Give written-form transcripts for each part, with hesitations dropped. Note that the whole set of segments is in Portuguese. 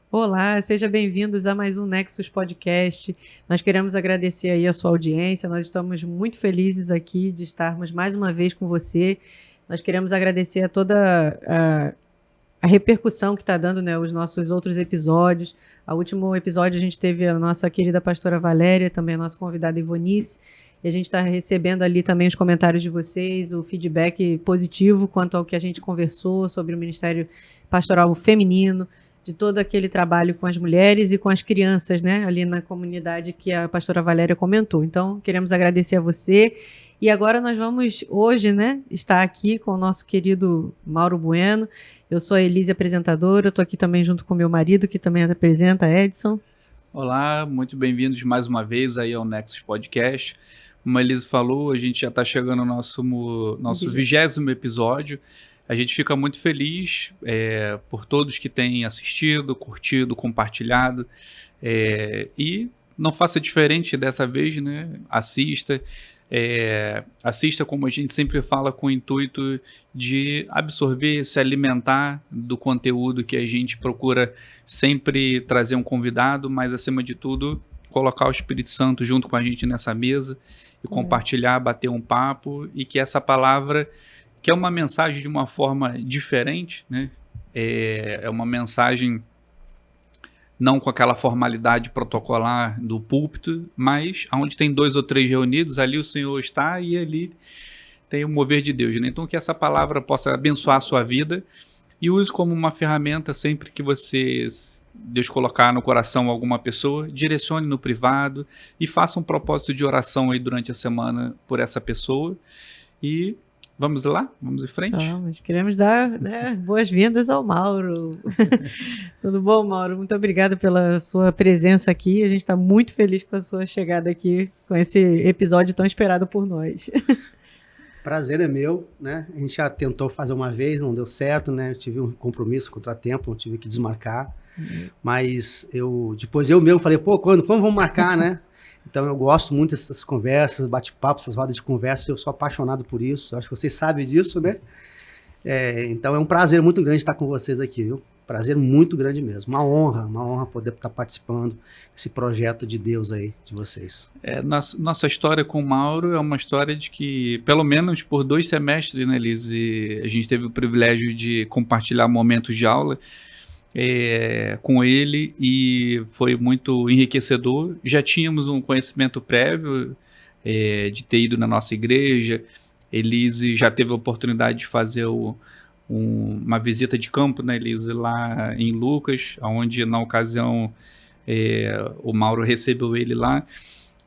Olá, sejam bem-vindos a mais um Nexus Podcast. Nós queremos agradecer aí a sua audiência. Nós estamos muito felizes aqui de estarmos mais uma vez com você. Nós queremos agradecer a toda a repercussão que está dando, né, os nossos outros episódios. O último episódio a gente teve a nossa querida pastora Valéria, também a nossa convidada Ivonice. E a gente está recebendo ali também os comentários de vocês, o feedback positivo quanto ao que a gente conversou sobre o Ministério Pastoral Feminino, de todo aquele trabalho com as mulheres e com as crianças, né, ali na comunidade que a pastora Valéria comentou. Então, queremos agradecer a você. E agora nós vamos, hoje, né, estar aqui com o nosso querido Mauro Bueno. Eu sou a Elise, apresentadora, estou aqui também junto com meu marido, que também apresenta, Edson. Olá, muito bem-vindos mais uma vez aí ao Nexus Podcast. Como a Elise falou, a gente já está chegando ao nosso 20º episódio. A gente fica muito feliz por todos que têm assistido, curtido, compartilhado. E não faça diferente dessa vez, né? Assista. Assista, como a gente sempre fala, com o intuito de absorver, se alimentar do conteúdo que a gente procura sempre trazer um convidado, mas acima de tudo colocar o Espírito Santo junto com a gente nessa mesa e compartilhar, bater um papo, e que essa palavra, que é uma mensagem de uma forma diferente, né? É uma mensagem não com aquela formalidade protocolar do púlpito, mas onde tem 2 ou 3 reunidos, ali o Senhor está e ali tem o mover de Deus, né? Então que essa palavra possa abençoar a sua vida e use como uma ferramenta sempre que Deus colocar no coração alguma pessoa, direcione no privado e faça um propósito de oração aí durante a semana por essa pessoa. E vamos lá? Vamos em frente? Vamos, queremos dar, né, boas-vindas ao Mauro. Tudo bom, Mauro? Muito obrigada pela sua presença aqui. A gente está muito feliz com a sua chegada aqui, com esse episódio tão esperado por nós. Prazer é meu, né? A gente já tentou fazer uma vez, não deu certo, né? Eu tive um compromisso, contratempo, eu tive que desmarcar. Mas depois eu mesmo falei, quando vamos marcar, né? Então eu gosto muito dessas conversas, bate-papo, essas rodas de conversa, eu sou apaixonado por isso, acho que vocês sabem disso, né? Então é um prazer muito grande estar com vocês aqui, viu? Prazer muito grande mesmo, uma honra poder estar participando desse projeto de Deus aí, de vocês. Nossa história com o Mauro é uma história de que, pelo menos por 2 semestres, né, Elise, a gente teve o privilégio de compartilhar momentos de aula com ele e foi muito enriquecedor. Já tínhamos um conhecimento prévio de ter ido na nossa igreja. Elise já teve a oportunidade de fazer uma visita de campo, né, Elise, lá em Lucas, onde na ocasião o Mauro recebeu ele lá,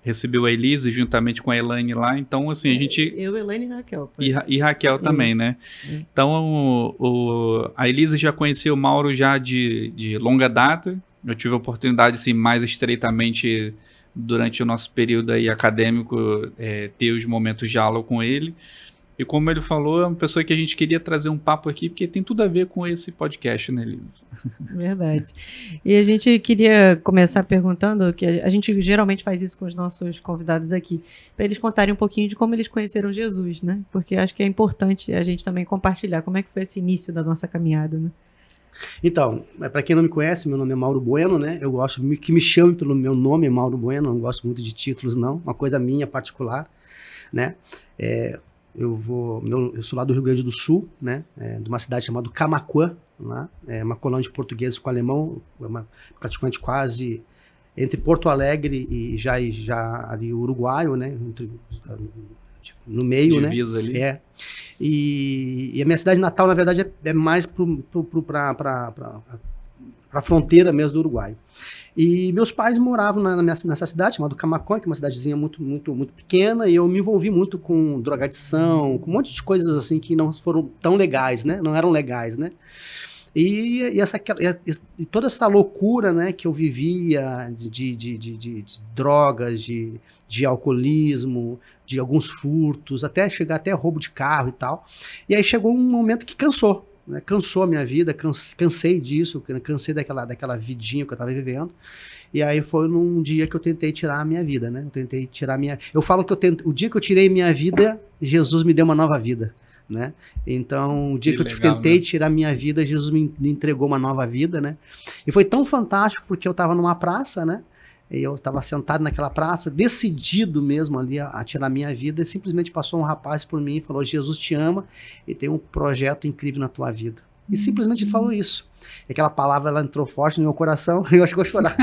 recebeu a Elise juntamente com a Elaine lá. Então, assim, a gente... Eu, Elaine e Raquel. E Raquel também, né? Então, a Elise já conhecia o Mauro já de longa data. Eu tive a oportunidade, assim, mais estreitamente durante o nosso período aí acadêmico, ter os momentos de aula com ele. E como ele falou, é uma pessoa que a gente queria trazer um papo aqui, porque tem tudo a ver com esse podcast, né, Elise? Verdade. E a gente queria começar perguntando, que a gente geralmente faz isso com os nossos convidados aqui, para eles contarem um pouquinho de como eles conheceram Jesus, né? Porque acho que é importante a gente também compartilhar como é que foi esse início da nossa caminhada, né? Então, para quem não me conhece, meu nome é Mauro Bueno, né? Eu gosto que me chame pelo meu nome, Mauro Bueno, não gosto muito de títulos, não. Uma coisa minha particular, né? Eu sou lá do Rio Grande do Sul, né? De uma cidade chamada Camaquã, lá. É uma colônia de portugueses com alemão, praticamente quase entre Porto Alegre e já ali uruguaio, né? No meio, divisa, né? Ali. E a minha cidade natal, na verdade, é mais para a fronteira mesmo do Uruguai. E meus pais moravam nessa cidade chamada Camaquã, que é uma cidadezinha muito, muito, muito pequena, e eu me envolvi muito com drogadição, com um monte de coisas assim que não foram tão legais, né? Não eram legais, né? E toda essa loucura, né, que eu vivia de drogas, de alcoolismo, de alguns furtos, até chegar até roubo de carro e tal. E aí chegou um momento que cansou. Né, cansou a minha vida, cansei disso, cansei daquela vidinha que eu estava vivendo. E aí foi num dia que eu tentei tirar a minha vida, né? Eu falo que o dia que eu tirei minha vida, Jesus me deu uma nova vida. né? Então, o dia que eu legal, tentei né? tirar minha vida, Jesus me entregou uma nova vida, né? E foi tão fantástico porque eu estava numa praça, né? E eu estava sentado naquela praça, decidido mesmo ali a tirar minha vida, e simplesmente passou um rapaz por mim e falou: Jesus te ama e tem um projeto incrível na tua vida. E simplesmente ele falou isso. E aquela palavra, ela entrou forte no meu coração, eu acho que eu vou chorar.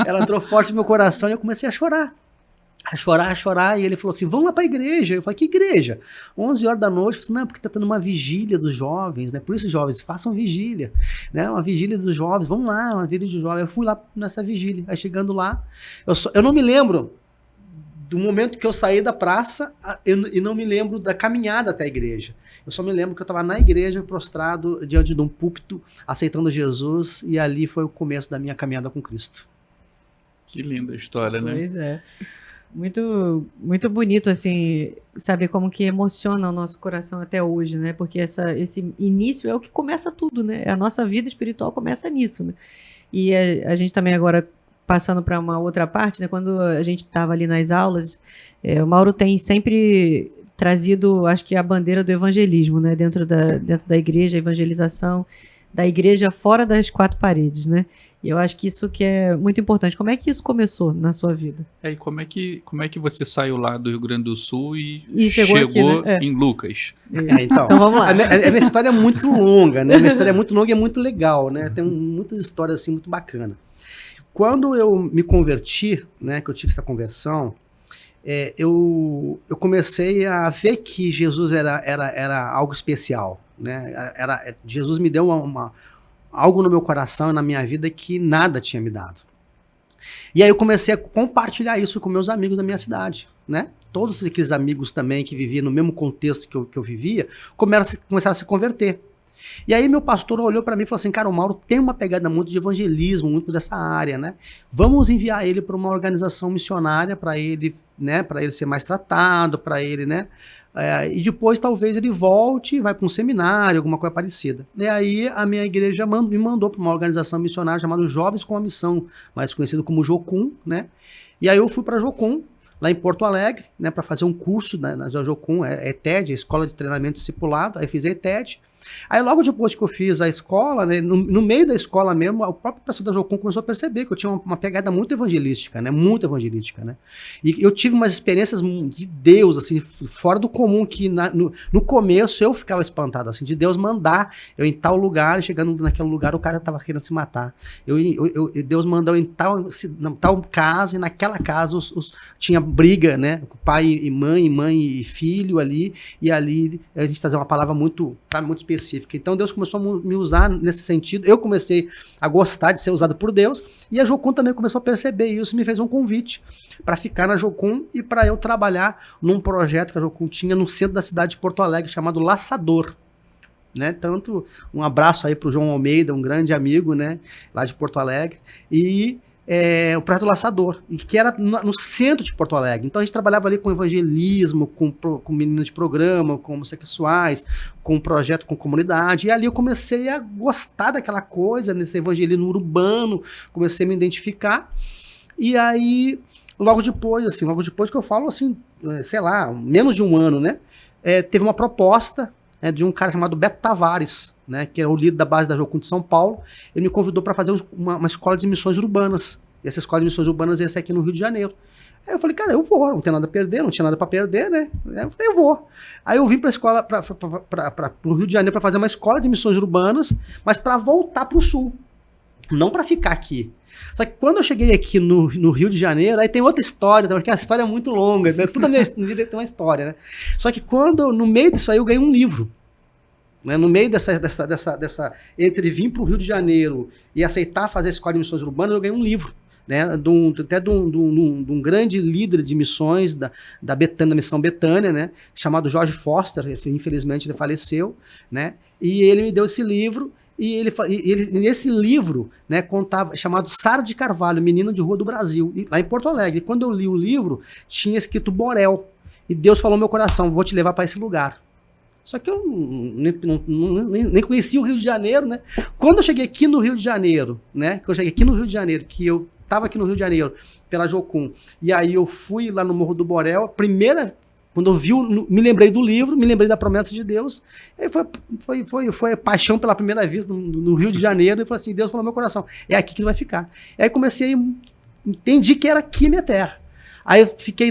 Ela entrou forte no meu coração e eu comecei a chorar. A chorar, e ele falou assim: vamos lá para a igreja. Eu falei: que igreja? 11 horas da noite. Eu falei: não, porque está tendo uma vigília dos jovens, né? Por isso, jovens, façam vigília, né? Uma vigília dos jovens, vamos lá, uma vigília dos jovens. Eu fui lá nessa vigília, aí chegando lá, eu não me lembro do momento que eu saí da praça e não me lembro da caminhada até a igreja. Eu só me lembro que eu estava na igreja, prostrado diante de um púlpito, aceitando Jesus, e ali foi o começo da minha caminhada com Cristo. Que linda a história, né? Pois é. Muito, muito bonito, assim, saber como que emociona o nosso coração até hoje, né? Porque esse início é o que começa tudo, né? A nossa vida espiritual começa nisso, né? E a gente também agora, passando para uma outra parte, né? Quando a gente estava ali nas aulas, o Mauro tem sempre trazido, acho que a bandeira do evangelismo, né? Dentro da igreja, a evangelização da igreja fora das quatro paredes, né? E eu acho que isso que é muito importante. Como é que isso começou na sua vida? E como é que você saiu lá do Rio Grande do Sul E chegou aqui, né? em Lucas? Então vamos lá. A minha história é muito longa, né? A minha história é muito longa e é muito legal, né? Tem muitas histórias assim muito bacanas. Quando eu me converti, né? Que eu tive essa conversão, eu comecei a ver que Jesus era algo especial, né? Jesus me deu algo no meu coração e na minha vida que nada tinha me dado. E aí eu comecei a compartilhar isso com meus amigos da minha cidade, né? Todos aqueles amigos também que viviam no mesmo contexto que eu vivia, começaram a se converter. E aí meu pastor olhou para mim e falou assim: cara, o Mauro tem uma pegada muito de evangelismo, muito dessa área, né? Vamos enviar ele para uma organização missionária para ele, né? Para ele ser mais tratado, para ele, né? E depois talvez ele volte e vai para um seminário, alguma coisa parecida. E aí a minha igreja me mandou para uma organização missionária chamada Jovens com a Missão, mais conhecido como Jocum, né? E aí eu fui para Jocum, lá em Porto Alegre, né, para fazer um curso na Jocum, ETED, Escola de Treinamento Discipulado. Aí fiz a ETED. Aí logo depois que eu fiz a escola, né, no meio da escola mesmo, o próprio pessoal da Jocum começou a perceber que eu tinha uma pegada muito evangelística, né? Muito evangelística, né? E eu tive umas experiências de Deus, assim, fora do comum, que no começo eu ficava espantado, assim, de Deus mandar eu em tal lugar, e chegando naquele lugar o cara tava querendo se matar. Deus mandou em tal casa, e naquela casa tinha briga, né? Pai e mãe e filho ali, e ali a gente trazer uma palavra muito, sabe, muito específica. Então Deus começou a me usar nesse sentido. Eu comecei a gostar de ser usado por Deus, e a Jocum também começou a perceber isso e me fez um convite para ficar na Jocum e para eu trabalhar num projeto que a Jocum tinha no centro da cidade de Porto Alegre, chamado Laçador. Né? Tanto um abraço aí para o João Almeida, um grande amigo, né, lá de Porto Alegre, e o projeto Laçador, que era no centro de Porto Alegre. Então a gente trabalhava ali com evangelismo, com meninas de programa, com homossexuais, com projeto com comunidade, e ali eu comecei a gostar daquela coisa, nesse evangelismo urbano, comecei a me identificar, e aí logo depois que eu falo assim, sei lá, menos de um ano, né, teve uma proposta de um cara chamado Beto Tavares, né, que é o líder da base da Jocum de São Paulo. Ele me convidou para fazer uma escola de missões urbanas. E essa escola de missões urbanas ia ser aqui no Rio de Janeiro. Aí eu falei: cara, eu vou, não tem nada a perder, não tinha nada para perder, né? Aí eu falei: eu vou. Aí eu vim para a escola, para o Rio de Janeiro, para fazer uma escola de missões urbanas, mas para voltar para o Sul, não para ficar aqui. Só que quando eu cheguei aqui no Rio de Janeiro, aí tem outra história, porque a história é muito longa, né? Toda a minha vida tem uma história, né? Só que no meio disso aí, eu ganhei um livro. Né? No meio dessa entre vir para o Rio de Janeiro e aceitar fazer a escola de missões urbanas, eu ganhei um livro. Né, até de um grande líder de missões da Betânia, da Missão Betânia, né, chamado George Foster. Infelizmente ele faleceu, né, e ele me deu esse livro, e esse livro, né, contava, chamado Sara de Carvalho, Menino de Rua do Brasil, lá em Porto Alegre. E quando eu li o livro, tinha escrito Borel, e Deus falou no meu coração: vou te levar para esse lugar. Só que eu nem conhecia o Rio de Janeiro, né? Quando eu cheguei aqui no Rio de Janeiro, né, que eu estava aqui no Rio de Janeiro pela Jocum, e aí eu fui lá no Morro do Borel, a primeira Quando eu vi, me lembrei do livro, me lembrei da promessa de Deus, e aí foi paixão pela primeira vez no Rio de Janeiro, e falei assim, Deus falou no meu coração, é aqui que vai ficar. E aí comecei, entendi que era aqui a minha terra. Aí eu fiquei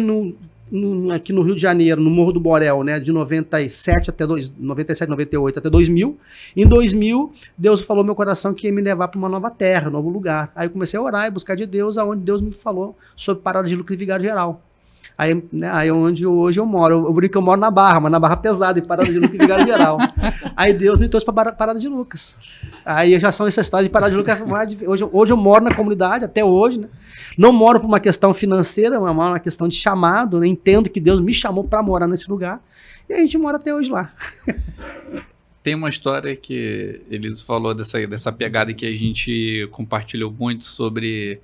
aqui no Rio de Janeiro, no Morro do Borel, né, de 97, 98 até 2000. Em 2000, Deus falou no meu coração que ia me levar para uma nova terra, um novo lugar. Aí eu comecei a orar e buscar de Deus, aonde Deus me falou sobre Parada de Lucas e Vigário Geral. Aí, né, aí onde hoje eu moro. Eu brinco que eu moro na Barra, mas na Barra pesada, em Parada de Lucas e Vigário Geral. Aí Deus me trouxe para Parada de Lucas. Aí já são essa história de Parada de Lucas. Hoje eu moro na comunidade, até hoje, né? Não moro por uma questão financeira, mas uma questão de chamado, né? Entendo que Deus me chamou para morar nesse lugar. E a gente mora até hoje lá. Tem uma história que eles falou dessa pegada que a gente compartilhou muito sobre...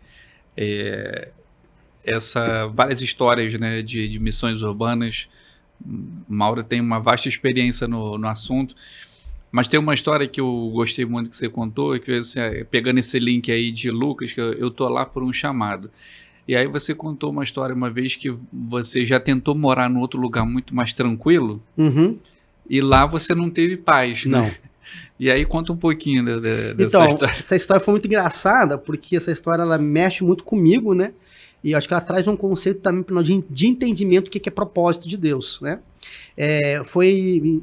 várias histórias, né, de missões urbanas. Mauro tem uma vasta experiência no assunto, mas tem uma história que eu gostei muito que você contou, que assim, pegando esse link aí de Lucas, que eu tô lá por um chamado. E aí você contou uma história uma vez que você já tentou morar num outro lugar muito mais tranquilo, e lá você não teve paz, né? Não. E aí conta um pouquinho dessa história. Essa história foi muito engraçada, porque essa história ela mexe muito comigo, né? E eu acho que ela traz um conceito também de entendimento do que é propósito de Deus, né? Foi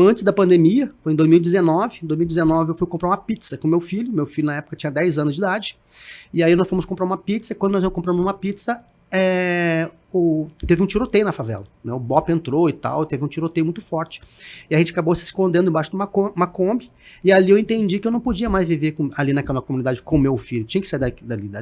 antes da pandemia, foi em 2019. Em 2019 eu fui comprar uma pizza com meu filho na época tinha 10 anos de idade, e aí nós fomos comprar uma pizza, e quando nós compramos uma pizza, teve um tiroteio na favela, né? O BOP entrou e tal, teve um tiroteio muito forte, e a gente acabou se escondendo embaixo de uma Kombi, e ali eu entendi que eu não podia mais viver ali naquela comunidade com meu filho, tinha que sair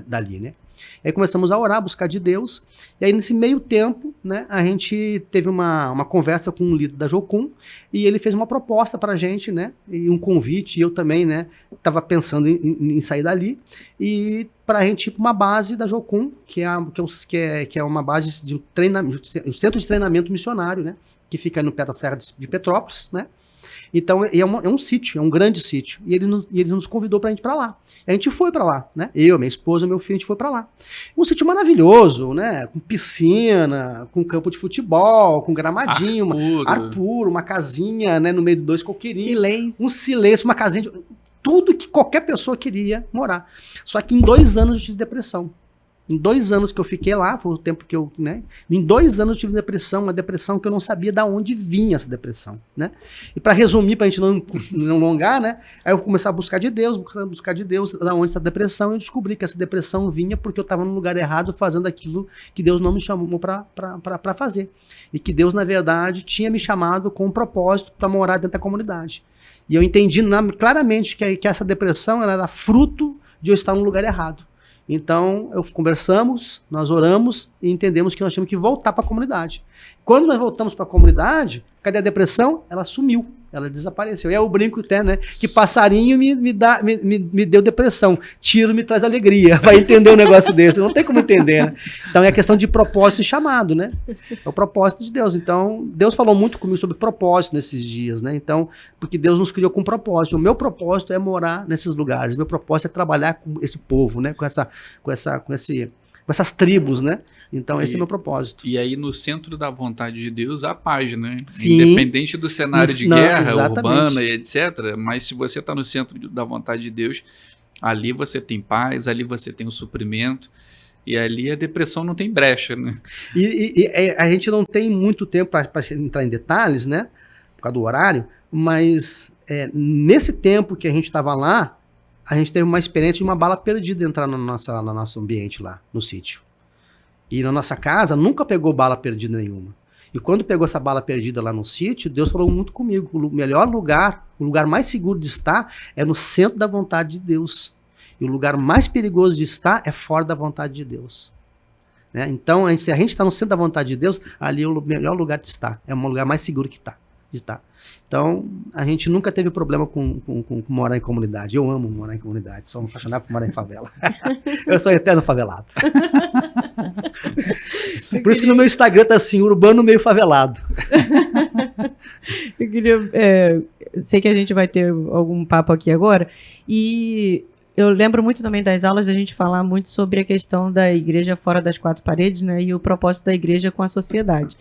dali, né? E aí começamos a orar, buscar de Deus, e aí nesse meio tempo, né, a gente teve uma conversa com um líder da Jocum, e ele fez uma proposta pra gente, né, e um convite, e eu também, né, tava pensando em sair dali, e pra gente ir pra uma base da Jocum, que é uma base de treinamento, um centro de treinamento missionário, né, que fica no pé da Serra de Petrópolis, né. Então, é um sítio, é um grande sítio. E ele nos convidou pra gente ir pra lá. A gente foi pra lá, né? Eu, minha esposa, meu filho, a gente foi pra lá. Um sítio maravilhoso, né? Com piscina, com campo de futebol, com gramadinho, ar puro, uma casinha, né? No meio de 2 coqueirinhos. Silêncio. Um silêncio, uma casinha tudo que qualquer pessoa queria morar. Só que em 2 anos eu tive depressão. Em 2 anos que eu fiquei lá, foi o tempo que eu, né? Em 2 anos eu tive depressão, uma depressão que eu não sabia de onde vinha essa depressão, né? E para resumir, para a gente não alongar, né? Aí eu comecei a buscar de Deus, da onde essa depressão, e eu descobri que essa depressão vinha porque eu estava no lugar errado, fazendo aquilo que Deus não me chamou para fazer. E que Deus, na verdade, tinha me chamado com um propósito para morar dentro da comunidade. E eu entendi claramente que essa depressão ela era fruto de eu estar no lugar errado. Então, conversamos, nós oramos e entendemos que nós tínhamos que voltar para a comunidade. Quando nós voltamos para a comunidade, cadê a depressão? Ela sumiu, ela desapareceu. E aí eu brinco até, né, que passarinho me deu depressão, tiro me traz alegria. Vai entender um negócio desse, não tem como entender, né? Então é a questão de propósito e chamado, né? É o propósito de Deus. Então, Deus falou muito comigo sobre propósito nesses dias, né? Então, porque Deus nos criou com propósito. O meu propósito é morar nesses lugares. O meu propósito é trabalhar com esse povo, né? Com essas tribos, né? Então, esse é o meu propósito. E aí, no centro da vontade de Deus, há paz, né? Sim. Independente do cenário de guerra urbana e etc. Mas se você está no centro da vontade de Deus, ali você tem paz, ali você tem o suprimento. E ali a depressão não tem brecha, né? E a gente não tem muito tempo para entrar em detalhes, né? Por causa do horário. Mas nesse tempo que a gente estava lá, a gente teve uma experiência de uma bala perdida entrar no nosso ambiente lá, no sítio. E na nossa casa nunca pegou bala perdida nenhuma. E quando pegou essa bala perdida lá no sítio, Deus falou muito comigo. O melhor lugar, o lugar mais seguro de estar é no centro da vontade de Deus. E o lugar mais perigoso de estar é fora da vontade de Deus. Né? Então, se a gente está no centro da vontade de Deus, ali é o melhor lugar de estar. É o lugar mais seguro de estar. Então, a gente nunca teve problema com morar em comunidade. Eu amo morar em comunidade, sou apaixonado por morar em favela. Eu sou eterno favelado. Por isso que no meu Instagram tá assim, urbano meio favelado. Eu queria... sei que a gente vai ter algum papo aqui agora, e eu lembro muito também das aulas da gente falar muito sobre a questão da igreja fora das 4 paredes, né, e o propósito da igreja com a sociedade.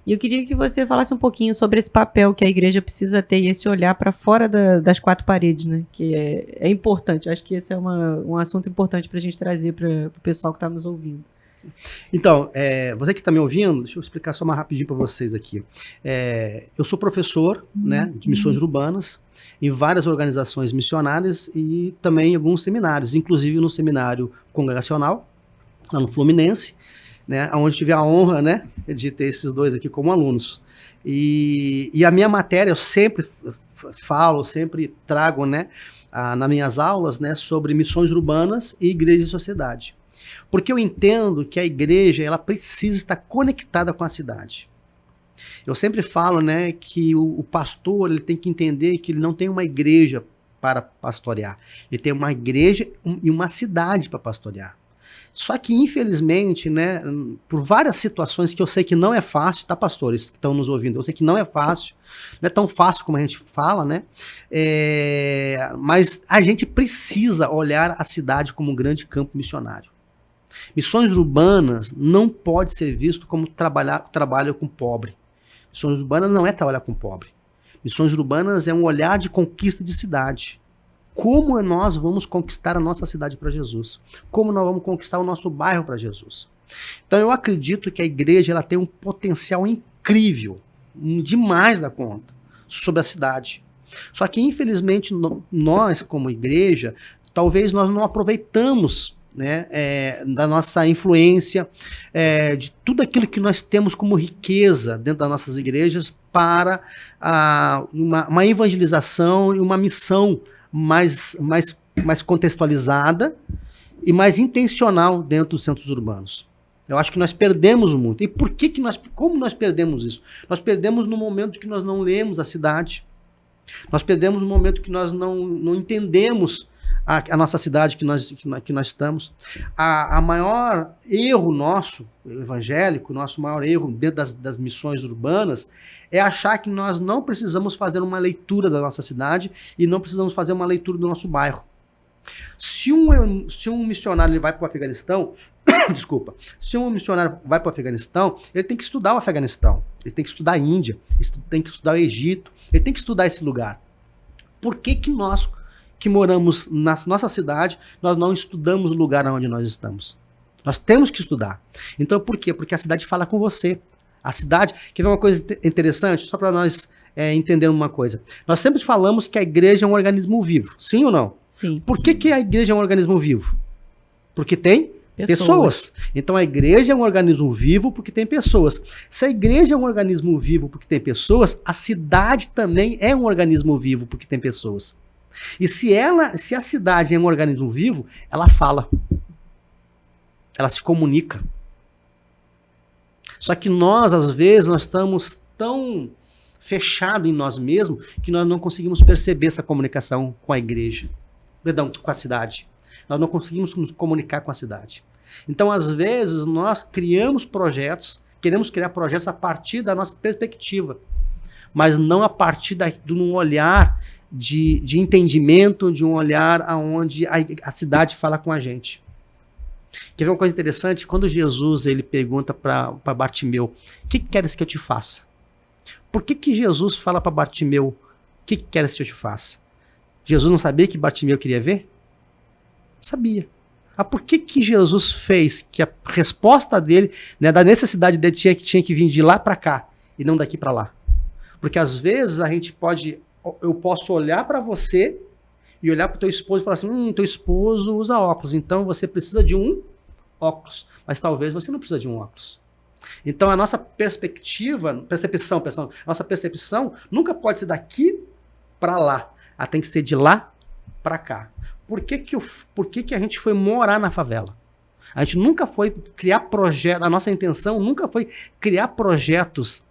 E eu queria que você falasse um pouquinho sobre esse papel que a igreja precisa ter e esse olhar para fora das quatro paredes, né? Que é importante. Acho que esse é um assunto importante para a gente trazer para o pessoal que está nos ouvindo. Então, você que está me ouvindo, deixa eu explicar só mais rapidinho para vocês aqui. Eu sou professor, né, de missões urbanas em várias organizações missionárias e também em alguns seminários, inclusive no seminário congregacional, lá no Fluminense, né, onde tive a honra, né, de ter esses dois aqui como alunos. E a minha matéria, eu sempre falo, sempre trago, né, nas minhas aulas, né, sobre missões urbanas e igreja e sociedade. Porque eu entendo que a igreja ela precisa estar conectada com a cidade. Eu sempre falo, né, que o pastor ele tem que entender que ele não tem uma igreja para pastorear. Ele tem uma igreja e uma cidade para pastorear. Só que, infelizmente, né, por várias situações que eu sei que não é fácil, tá, pastores que estão nos ouvindo? Eu sei que não é fácil, não é tão fácil como a gente fala, né? Mas a gente precisa olhar a cidade como um grande campo missionário. Missões urbanas não pode ser visto como trabalho com pobre. Missões urbanas não é trabalhar com pobre. Missões urbanas é um olhar de conquista de cidade. Como nós vamos conquistar a nossa cidade para Jesus? Como nós vamos conquistar o nosso bairro para Jesus? Então eu acredito que a igreja ela tem um potencial incrível, demais da conta, sobre a cidade. Só que infelizmente nós como igreja, talvez nós não aproveitamos, né, da nossa influência, de tudo aquilo que nós temos como riqueza dentro das nossas igrejas para uma evangelização e uma missão mais contextualizada e mais intencional dentro dos centros urbanos. Eu acho que nós perdemos muito. E como nós perdemos isso? Nós perdemos no momento que nós não lemos a cidade. Nós perdemos no momento que nós não entendemos a nossa cidade que nós estamos. A maior erro nosso, evangélico, nosso maior erro dentro das missões urbanas é achar que nós não precisamos fazer uma leitura da nossa cidade e não precisamos fazer uma leitura do nosso bairro. Se um missionário ele vai para o Afeganistão, desculpa, se um missionário vai para o Afeganistão, ele tem que estudar o Afeganistão, ele tem que estudar a Índia, ele tem que estudar o Egito, ele tem que estudar esse lugar. Por que nós que moramos na nossa cidade, nós não estudamos o lugar onde nós estamos? Nós temos que estudar. Então, por quê? Porque a cidade fala com você. A cidade... Quer ver uma coisa interessante? Só para nós entendermos uma coisa. Nós sempre falamos que a igreja é um organismo vivo. Sim ou não? Sim. Por que a igreja é um organismo vivo? Porque tem pessoas. Então a igreja é um organismo vivo porque tem pessoas. Se a igreja é um organismo vivo porque tem pessoas, a cidade também é um organismo vivo porque tem pessoas. E se a cidade é um organismo vivo, ela fala. Ela se comunica. Só que nós, às vezes, nós estamos tão fechados em nós mesmos que nós não conseguimos perceber essa comunicação com a igreja. Perdão, com a cidade. Nós não conseguimos nos comunicar com a cidade. Então, às vezes, nós criamos projetos, queremos criar projetos a partir da nossa perspectiva, mas não a partir de um olhar de entendimento, de um olhar onde a cidade fala com a gente. Quer ver uma coisa interessante? Quando Jesus ele pergunta para Bartimeu, o que queres que eu te faça? Por que Jesus fala para Bartimeu, o que queres que eu te faça? Jesus não sabia que Bartimeu queria ver? Sabia. Por que Jesus fez que a resposta dele, né, da necessidade dele tinha que vir de lá para cá e não daqui para lá? Porque às vezes eu posso olhar para você e olhar para o teu esposo e falar assim, teu esposo usa óculos, então você precisa de um óculos, mas talvez você não precisa de um óculos. Então a nossa percepção nunca pode ser daqui para lá, ela tem que ser de lá para cá. Por que a gente foi morar na favela? A gente nunca foi criar projetos, a nossa intenção nunca foi criar projetos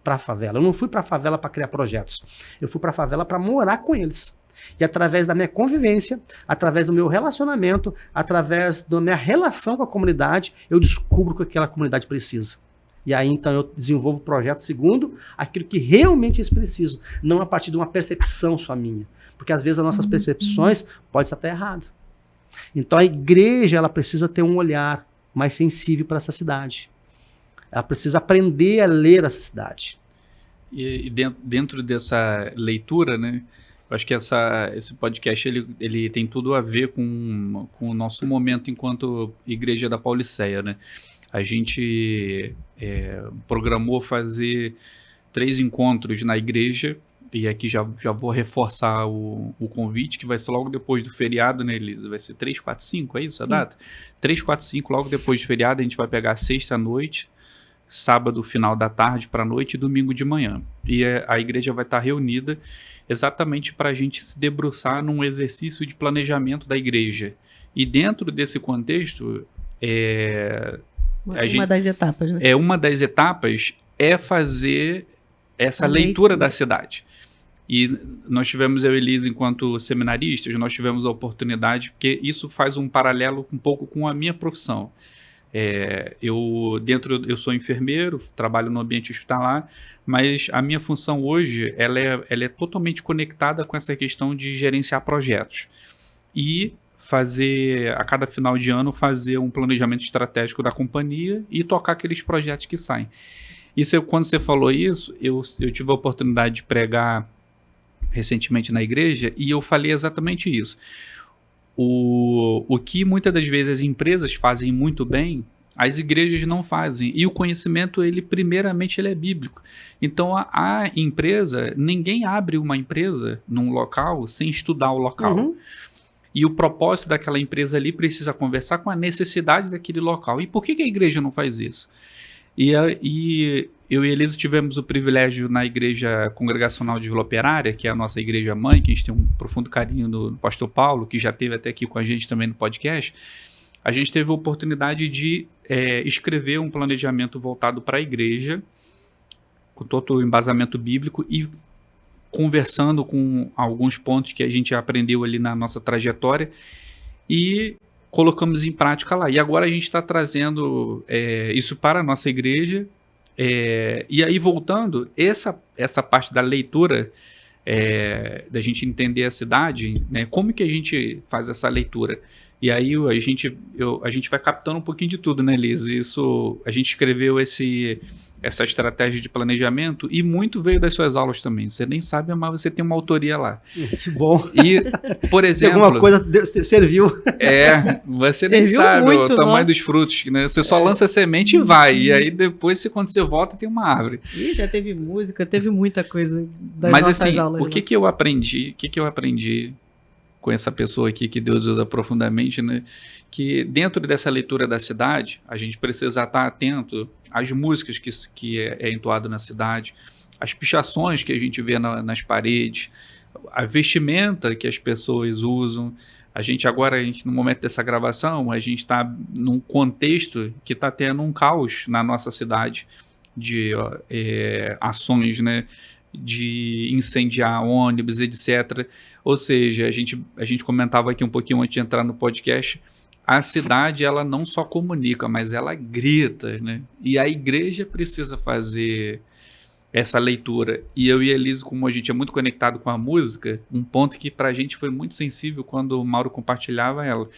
para a favela. Eu não fui para a favela para criar projetos. Eu fui para a favela para morar com eles. E através da minha convivência, através do meu relacionamento, através da minha relação com a comunidade, eu descubro o que aquela comunidade precisa. E aí, então, eu desenvolvo projetos segundo aquilo que realmente eles precisam, não a partir de uma percepção só minha. Porque, às vezes, as nossas percepções podem estar até erradas. Então, a igreja ela precisa ter um olhar mais sensível para essa cidade. Ela precisa aprender a ler essa cidade. E dentro dessa leitura, né, eu acho que esse podcast ele tem tudo a ver com o nosso momento enquanto Igreja da Pauliceia, né? A gente programou fazer 3 encontros na igreja, e aqui já vou reforçar o convite, que vai ser logo depois do feriado, né, Elisa? Vai ser 3, 4, 5, é isso a data? 3, 4, 5, logo depois do feriado, a gente vai pegar sexta à noite, sábado, final da tarde para a noite e domingo de manhã. E a igreja vai estar reunida exatamente para a gente se debruçar num exercício de planejamento da igreja. E dentro desse contexto, uma das etapas, né? Uma das etapas é fazer essa leitura da cidade. E nós tivemos, eu e Elisa, enquanto seminaristas, nós tivemos a oportunidade, porque isso faz um paralelo um pouco com a minha profissão. Eu sou enfermeiro, trabalho no ambiente hospitalar, mas a minha função hoje ela é totalmente conectada com essa questão de gerenciar projetos e fazer, a cada final de ano, fazer um planejamento estratégico da companhia e tocar aqueles projetos que saem. Quando você falou isso, eu tive a oportunidade de pregar recentemente na igreja e eu falei exatamente isso. O que muitas das vezes as empresas fazem muito bem, as igrejas não fazem. E o conhecimento, primeiramente, ele é bíblico. Então, a empresa, ninguém abre uma empresa num local sem estudar o local. Uhum. E o propósito daquela empresa ali precisa conversar com a necessidade daquele local. E por que a igreja não faz isso? E eu e Elisa tivemos o privilégio na Igreja Congregacional de Vila Operária, que é a nossa igreja mãe, que a gente tem um profundo carinho do pastor Paulo, que já esteve até aqui com a gente também no podcast. A gente teve a oportunidade de escrever um planejamento voltado para a igreja, com todo o embasamento bíblico e conversando com alguns pontos que a gente aprendeu ali na nossa trajetória e colocamos em prática lá. E agora a gente está trazendo isso para a nossa igreja. E aí, voltando, essa parte da leitura, da gente entender a cidade, né, como que a gente faz essa leitura? E aí a gente vai captando um pouquinho de tudo, né, Liz? A gente escreveu essa estratégia de planejamento e muito veio das suas aulas também. Você nem sabe, mas você tem uma autoria lá. Que bom. E, por exemplo... Alguma coisa serviu. Você serviu nem sabe muito, o tamanho nossa. dos frutos, né? Você só lança a semente e vai. E aí depois, quando você volta, tem uma árvore. Ih, já teve música, teve muita coisa das Mas nossas assim, aulas. o que eu aprendi? O que eu aprendi com essa pessoa aqui que Deus usa profundamente, né? Que dentro dessa leitura da cidade, a gente precisa estar atento às músicas que é entoado na cidade, as pichações que a gente vê nas paredes, a vestimenta que as pessoas usam. A gente, no momento dessa gravação, a gente está num contexto que está tendo um caos na nossa cidade de ações, né? De incendiar ônibus, etc. Ou seja, a gente comentava aqui um pouquinho antes de entrar no podcast, a cidade ela não só comunica, mas ela grita, né? E a igreja precisa fazer essa leitura. E eu e a Elisa, como a gente é muito conectado com a música, um ponto que pra gente foi muito sensível quando o Mauro compartilhava ela.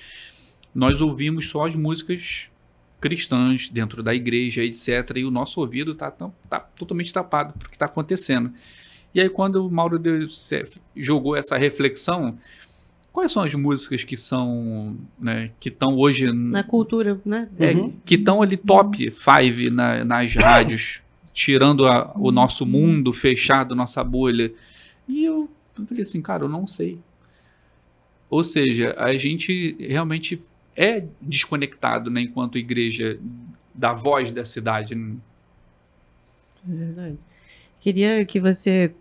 Nós ouvimos só as músicas cristãs dentro da igreja, etc. E o nosso ouvido tá totalmente tapado pro que está acontecendo. E aí quando o Mauro jogou essa reflexão, quais são as músicas que são, né, que estão hoje na cultura, né? Que estão ali top 5 nas rádios, tirando o nosso mundo fechado, nossa bolha. E eu falei assim, cara, eu não sei. Ou seja, a gente realmente é desconectado, né, enquanto igreja, da voz da cidade. É verdade. Queria que você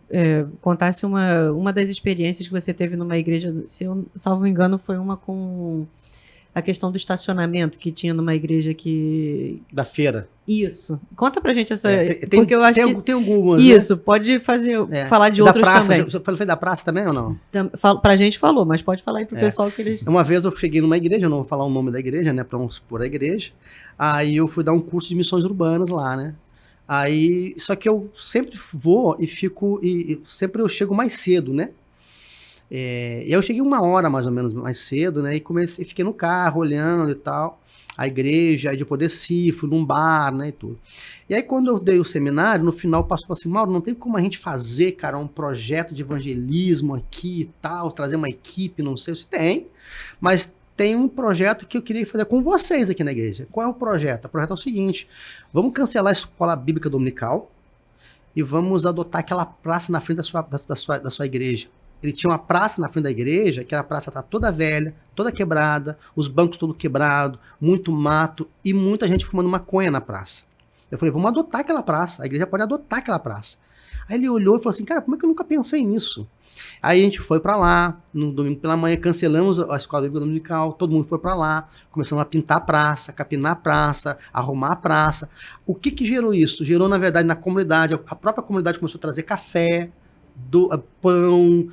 contasse uma das experiências que você teve numa igreja, se eu salvo engano, foi uma com a questão do estacionamento que tinha numa igreja que... Da feira. Isso. Conta pra gente essa... Tem, porque eu acho que... Tem algumas, isso, né? Pode falar de outras praça, também. Você falou da praça também ou não? Pra gente falou, mas pode falar aí pro pessoal que eles... Uma vez eu cheguei numa igreja, eu não vou falar o nome da igreja, né, pra não expor a igreja, aí eu fui dar um curso de missões urbanas lá, né? Aí, só que eu sempre vou e sempre eu chego mais cedo, né? Eu cheguei 1 hora mais ou menos mais cedo, né? E fiquei no carro olhando e tal, a igreja, aí depois desci, fui num bar, né, e tudo. E aí quando eu dei o seminário, no final o pastor falou assim, Mauro, não tem como a gente fazer, cara, um projeto de evangelismo aqui e tal, trazer uma equipe, não sei se tem, mas tem um projeto que eu queria fazer com vocês aqui na igreja. Qual é o projeto? O projeto é o seguinte, vamos cancelar a escola bíblica dominical e vamos adotar aquela praça na frente da sua igreja. Ele tinha uma praça na frente da igreja, que a praça tá toda velha, toda quebrada, os bancos todos quebrados, muito mato e muita gente fumando maconha na praça. Eu falei, vamos adotar aquela praça, a igreja pode adotar aquela praça. Aí ele olhou e falou assim, cara, como é que eu nunca pensei nisso? Aí a gente foi pra lá, no domingo pela manhã, cancelamos a escola bíblica dominical, todo mundo foi pra lá, começamos a pintar a praça, capinar a praça, arrumar a praça. O que gerou isso? Gerou, na verdade, na comunidade, a própria comunidade começou a trazer café, pão,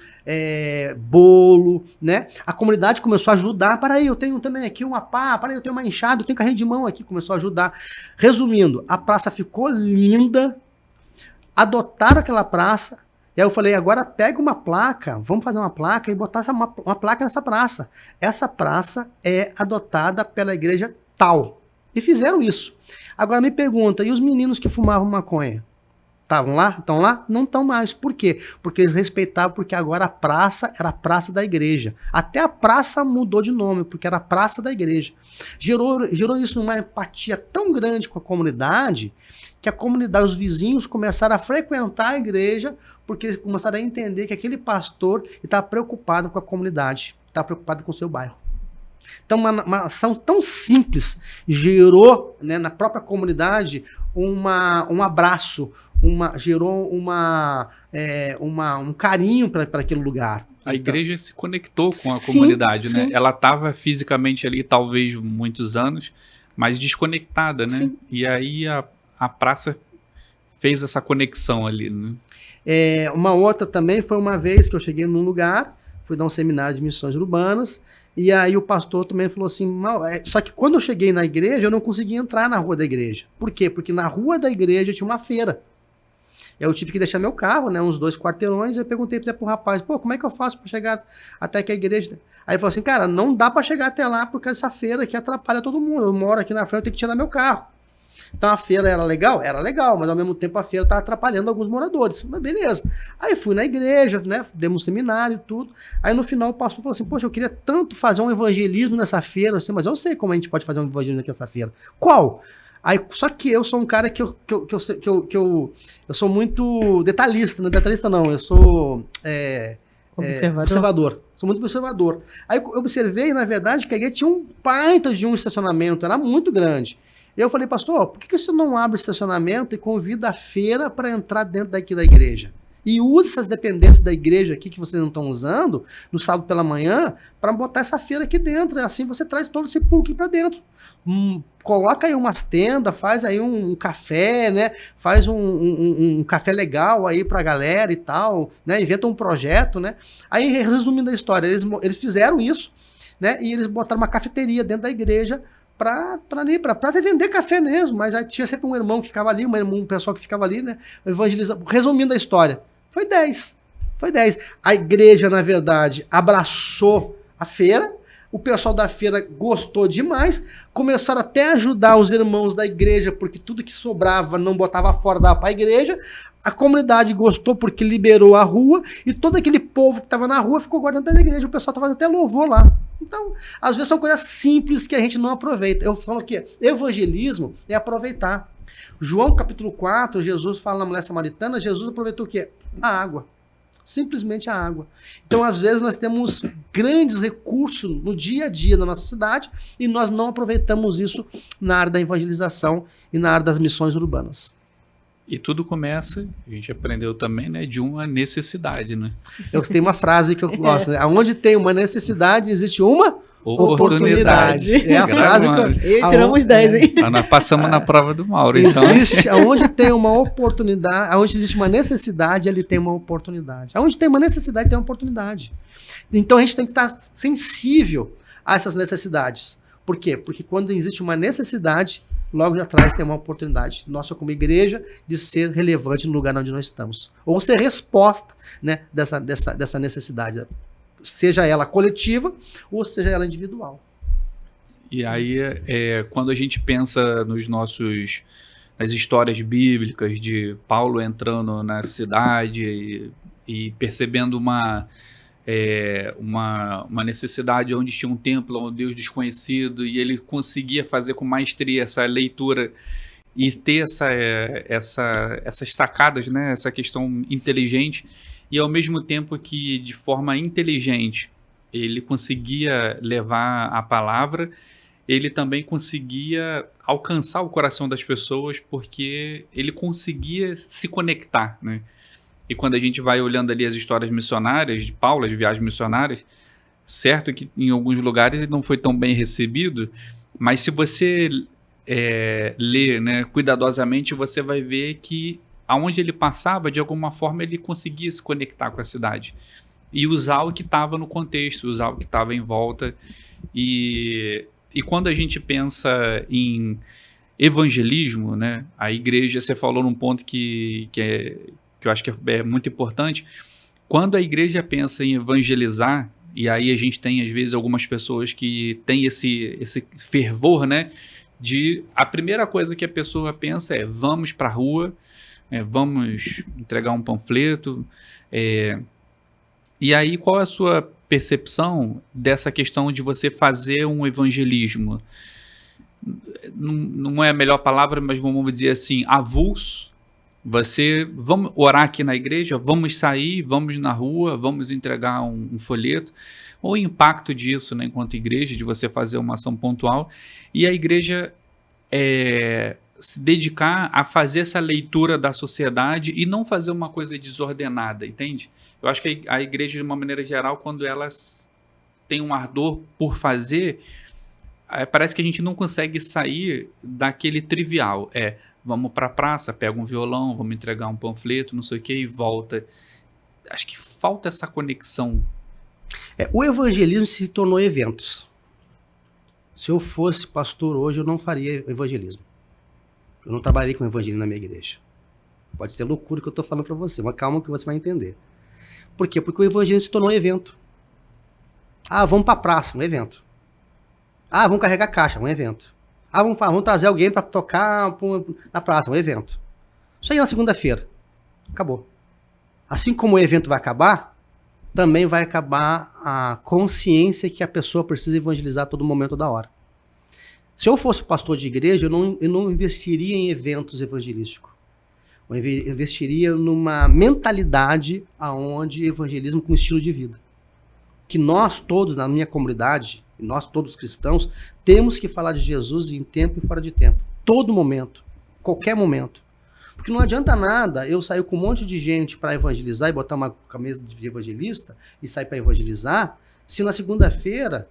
bolo, né? A comunidade começou a ajudar. Para aí, eu tenho também aqui uma pá, para aí, eu tenho uma enxada, eu tenho carrinho de mão aqui, começou a ajudar. Resumindo, a praça ficou linda, adotaram aquela praça, e aí eu falei, agora pega uma placa, vamos fazer uma placa e botar uma placa nessa praça. Essa praça é adotada pela igreja tal. E fizeram isso. Agora me pergunta, e os meninos que fumavam maconha? Estavam lá? Estão lá? Não estão mais. Por quê? Porque eles respeitavam, porque agora a praça era a praça da igreja. Até a praça mudou de nome, porque era a praça da igreja. Gerou isso uma empatia tão grande com a comunidade, que a comunidade, os vizinhos começaram a frequentar a igreja, porque eles começaram a entender que aquele pastor estava preocupado com a comunidade, estava preocupado com o seu bairro. Então, uma ação tão simples gerou, né, na própria comunidade um abraço, gerou um carinho para aquele lugar. A igreja se conectou com a comunidade, né? Sim. Ela estava fisicamente ali, talvez, muitos anos, mas desconectada, né? Sim. E aí a praça fez essa conexão ali, né? Uma outra também foi uma vez que eu cheguei num lugar, fui dar um seminário de missões urbanas, e aí o pastor também falou assim, só que quando eu cheguei na igreja, eu não conseguia entrar na rua da igreja. Por quê? Porque na rua da igreja tinha uma feira. Eu tive que deixar meu carro, né, uns 2 quarteirões, e eu perguntei pro rapaz, como é que eu faço para chegar até aqui a igreja? Aí ele falou assim, cara, não dá para chegar até lá, porque essa feira aqui atrapalha todo mundo, eu moro aqui na frente, eu tenho que tirar meu carro. Então a feira era legal? Era legal, mas ao mesmo tempo a feira estava atrapalhando alguns moradores. Mas beleza. Aí fui na igreja, né? Demos um seminário e tudo. Aí no final o pastor falou assim, poxa, eu queria tanto fazer um evangelismo nessa feira, assim, mas eu sei como a gente pode fazer um evangelismo aqui nessa feira. Qual? Aí, só que eu sou um cara que eu sou muito detalhista, não é detalhista não, eu sou observador. Sou muito observador. Aí eu observei, na verdade, que a igreja tinha um baita de um estacionamento, era muito grande. E eu falei, pastor, por que você não abre o estacionamento e convida a feira para entrar dentro daqui da igreja? E usa essas dependências da igreja aqui que vocês não estão usando, no sábado pela manhã, para botar essa feira aqui dentro. E assim você traz todo esse público aqui para dentro. Coloca aí umas tendas, faz aí um café, né? Faz um café legal aí para a galera e tal, né? Inventa um projeto, né? Aí, resumindo a história, eles fizeram isso, né? E eles botaram uma cafeteria dentro da igreja, para vender café mesmo, mas aí tinha sempre um irmão que ficava ali, um pessoal que ficava ali, né, evangelizando. Resumindo a história, foi 10. A igreja, na verdade, abraçou a feira, o pessoal da feira gostou demais, começaram até a ajudar os irmãos da igreja, porque tudo que sobrava não botava fora, dava para a igreja. A comunidade gostou porque liberou a rua, e todo aquele povo que estava na rua ficou guardando da igreja, o pessoal estava fazendo até louvor lá. Então, às vezes são coisas simples que a gente não aproveita. Eu falo que evangelismo é aproveitar. João capítulo 4, Jesus fala na mulher samaritana, Jesus aproveitou o quê? A água. Simplesmente a água. Então, às vezes, nós temos grandes recursos no dia a dia da nossa cidade e nós não aproveitamos isso na área da evangelização e na área das missões urbanas. E tudo começa, a gente aprendeu também, né, de uma necessidade, né? Eu tenho uma frase que eu gosto, né? Onde tem uma necessidade, existe uma oportunidade. É a frase que eu tiramos 10, hein? Nós passamos na prova do Mauro, então. Onde tem uma oportunidade, onde existe uma necessidade, ali tem uma oportunidade. Onde tem uma necessidade, tem uma oportunidade. Então a gente tem que estar sensível a essas necessidades. Por quê? Porque quando existe uma necessidade, logo de atrás tem uma oportunidade nossa como igreja de ser relevante no lugar onde nós estamos. Ou ser resposta, né, dessa necessidade. seja ela coletiva ou seja ela individual. E aí, quando a gente pensa nas histórias bíblicas de Paulo entrando na cidade e percebendo uma necessidade onde tinha um templo, um Deus desconhecido, e ele conseguia fazer com maestria essa leitura e ter essas sacadas, né? Essa questão inteligente, e ao mesmo tempo que de forma inteligente ele conseguia levar a palavra, ele também conseguia alcançar o coração das pessoas, porque ele conseguia se conectar, né? E quando a gente vai olhando ali as histórias missionárias de Paulo, as viagens missionárias, certo que em alguns lugares ele não foi tão bem recebido, mas se você ler, né, cuidadosamente, você vai ver que aonde ele passava, de alguma forma, ele conseguia se conectar com a cidade e usar o que estava no contexto, usar o que estava em volta. E quando a gente pensa em evangelismo, né, a igreja, você falou num ponto que eu acho que é muito importante. Quando a igreja pensa em evangelizar, e aí a gente tem, às vezes, algumas pessoas que têm esse fervor, né, de a primeira coisa que a pessoa pensa é: vamos para a rua, vamos entregar um panfleto. E aí, qual é a sua percepção dessa questão de você fazer um evangelismo? Não é a melhor palavra, mas vamos dizer assim, avulso. Vamos orar aqui na igreja, vamos sair, vamos na rua, vamos entregar um folheto. Ou o impacto disso, né, enquanto igreja, de você fazer uma ação pontual, e a igreja se dedicar a fazer essa leitura da sociedade e não fazer uma coisa desordenada, entende? Eu acho que a igreja, de uma maneira geral, quando elas têm um ardor por fazer, parece que a gente não consegue sair daquele trivial. Vamos para a praça, pega um violão, vamos entregar um panfleto, não sei o que, e volta. Acho que falta essa conexão. O evangelismo se tornou eventos. Se eu fosse pastor hoje, eu não faria evangelismo. Eu não trabalharia com evangelismo na minha igreja. Pode ser loucura que eu estou falando para você, mas calma que você vai entender. Por quê? Porque o evangelismo se tornou um evento. Vamos para a praça, um evento. Vamos carregar caixa, um evento. Vamos trazer alguém para tocar na praça, um evento. Isso aí na segunda-feira. Acabou. Assim como o evento vai acabar, também vai acabar a consciência que a pessoa precisa evangelizar a todo momento da hora. Se eu fosse pastor de igreja, eu não investiria em eventos evangelísticos. Eu investiria numa mentalidade aonde evangelismo com estilo de vida. Que nós todos, na minha comunidade, nós todos cristãos, temos que falar de Jesus em tempo e fora de tempo. Todo momento. Qualquer momento. Porque não adianta nada eu sair com um monte de gente para evangelizar e botar uma camisa de evangelista e sair para evangelizar, se na segunda-feira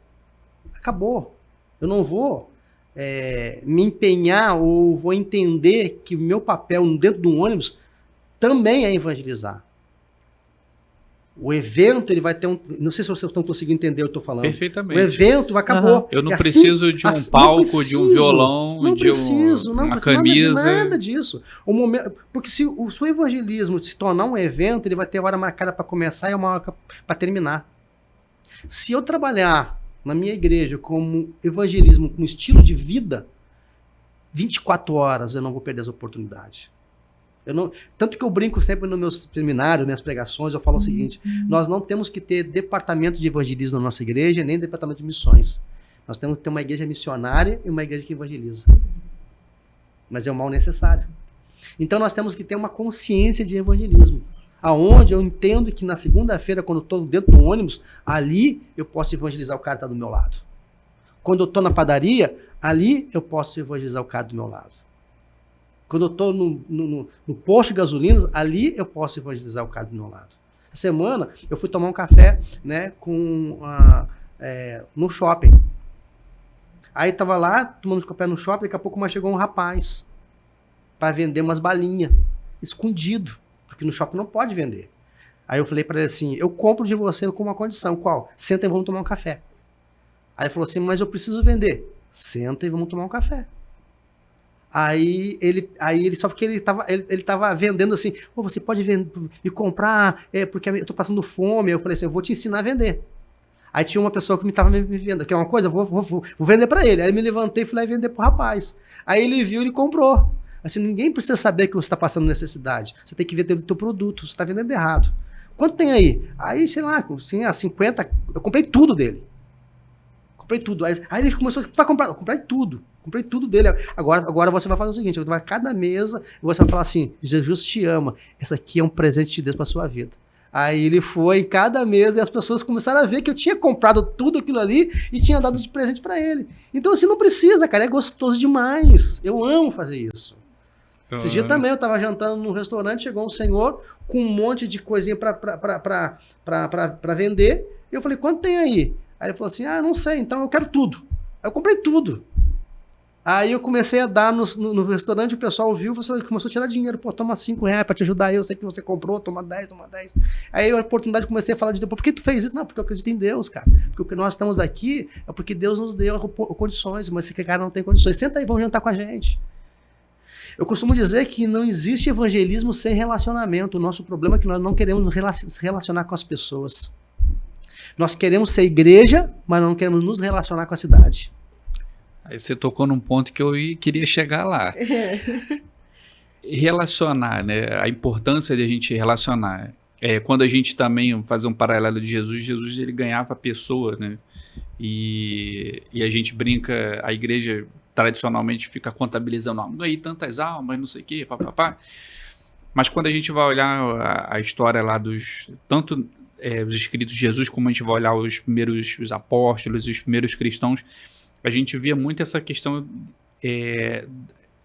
acabou. Eu não vou me empenhar ou vou entender que o meu papel dentro de um ônibus também é evangelizar. O evento, ele vai ter não sei se vocês estão conseguindo entender o que eu estou falando. Perfeitamente. O evento acabou. Eu não preciso de um palco, de um violão, não de preciso, uma camisa. Nada disso. Porque se o seu evangelismo se tornar um evento, ele vai ter hora marcada para começar e uma hora para terminar. Se eu trabalhar na minha igreja como evangelismo, com estilo de vida, 24 horas eu não vou perder essa oportunidade. Tanto que eu brinco sempre nos meus seminários, minhas pregações, eu falo o seguinte: nós não temos que ter departamento de evangelismo na nossa igreja, nem departamento de missões. Nós temos que ter uma igreja missionária e uma igreja que evangeliza. Mas é o mal necessário. Então nós temos que ter uma consciência de evangelismo. Aonde eu entendo que na segunda-feira, quando eu estou dentro do ônibus, ali eu posso evangelizar o cara que está do meu lado. Quando eu estou na padaria, ali eu posso evangelizar o cara do meu lado. Quando eu estou no posto de gasolina, ali eu posso evangelizar o cara do meu lado. Essa semana eu fui tomar um café, né, no shopping. Aí estava lá tomando um café no shopping, daqui a pouco mais chegou um rapaz para vender umas balinhas, escondido, porque no shopping não pode vender. Aí eu falei para ele assim: eu compro de você com uma condição. Qual? Senta e vamos tomar um café. Aí ele falou assim: mas eu preciso vender. Senta e vamos tomar um café. Aí ele só porque ele tava vendendo assim: você pode me comprar, porque eu tô passando fome. Eu falei assim: eu vou te ensinar a vender. Aí tinha uma pessoa que me tava me vendo, quer uma coisa? Vou vender para ele. Aí eu me levantei e fui lá vender pro rapaz. Aí ele viu, ele comprou. Assim, ninguém precisa saber que você está passando necessidade. Você tem que vender o teu produto, você está vendendo errado. Quanto tem aí? Aí, sei lá, assim, 50, eu comprei tudo dele. Comprei tudo. Aí ele começou, vai comprar? Eu comprei tudo. Comprei tudo dele. Agora você vai fazer o seguinte, você vai cada mesa e você vai falar assim, Jesus te ama. Esse aqui é um presente de Deus para sua vida. Aí ele foi em cada mesa e as pessoas começaram a ver que eu tinha comprado tudo aquilo ali e tinha dado de presente para ele. Então assim, não precisa, cara, é gostoso demais. Eu amo fazer isso. Esse dia também eu tava jantando num restaurante, chegou um senhor com um monte de coisinha para vender. E eu falei, quanto tem aí? Aí ele falou assim, não sei, então eu quero tudo. Aí eu comprei tudo. Aí eu comecei a dar no restaurante, o pessoal viu, você começou a tirar dinheiro, pô, toma R$5 pra te ajudar, eu sei que você comprou, toma 10. Aí a oportunidade comecei a falar de Deus, por que tu fez isso? Não, porque eu acredito em Deus, cara. Porque o que nós estamos aqui é porque Deus nos deu condições, mas esse cara não tem condições. Senta aí, vamos jantar com a gente. Eu costumo dizer que não existe evangelismo sem relacionamento. O nosso problema é que nós não queremos se relacionar com as pessoas. Nós queremos ser igreja, mas não queremos nos relacionar com a cidade. Aí você tocou num ponto que eu queria chegar lá. Relacionar, né? A importância de a gente relacionar. Quando a gente também fazer um paralelo de Jesus ele ganhava a pessoa, né? E a gente brinca, a igreja tradicionalmente fica contabilizando, ganhei tantas almas, não sei o quê, papapá. Mas quando a gente vai olhar a história lá tanto os escritos de Jesus, como a gente vai olhar os apóstolos, os primeiros cristãos, a gente via muito essa questão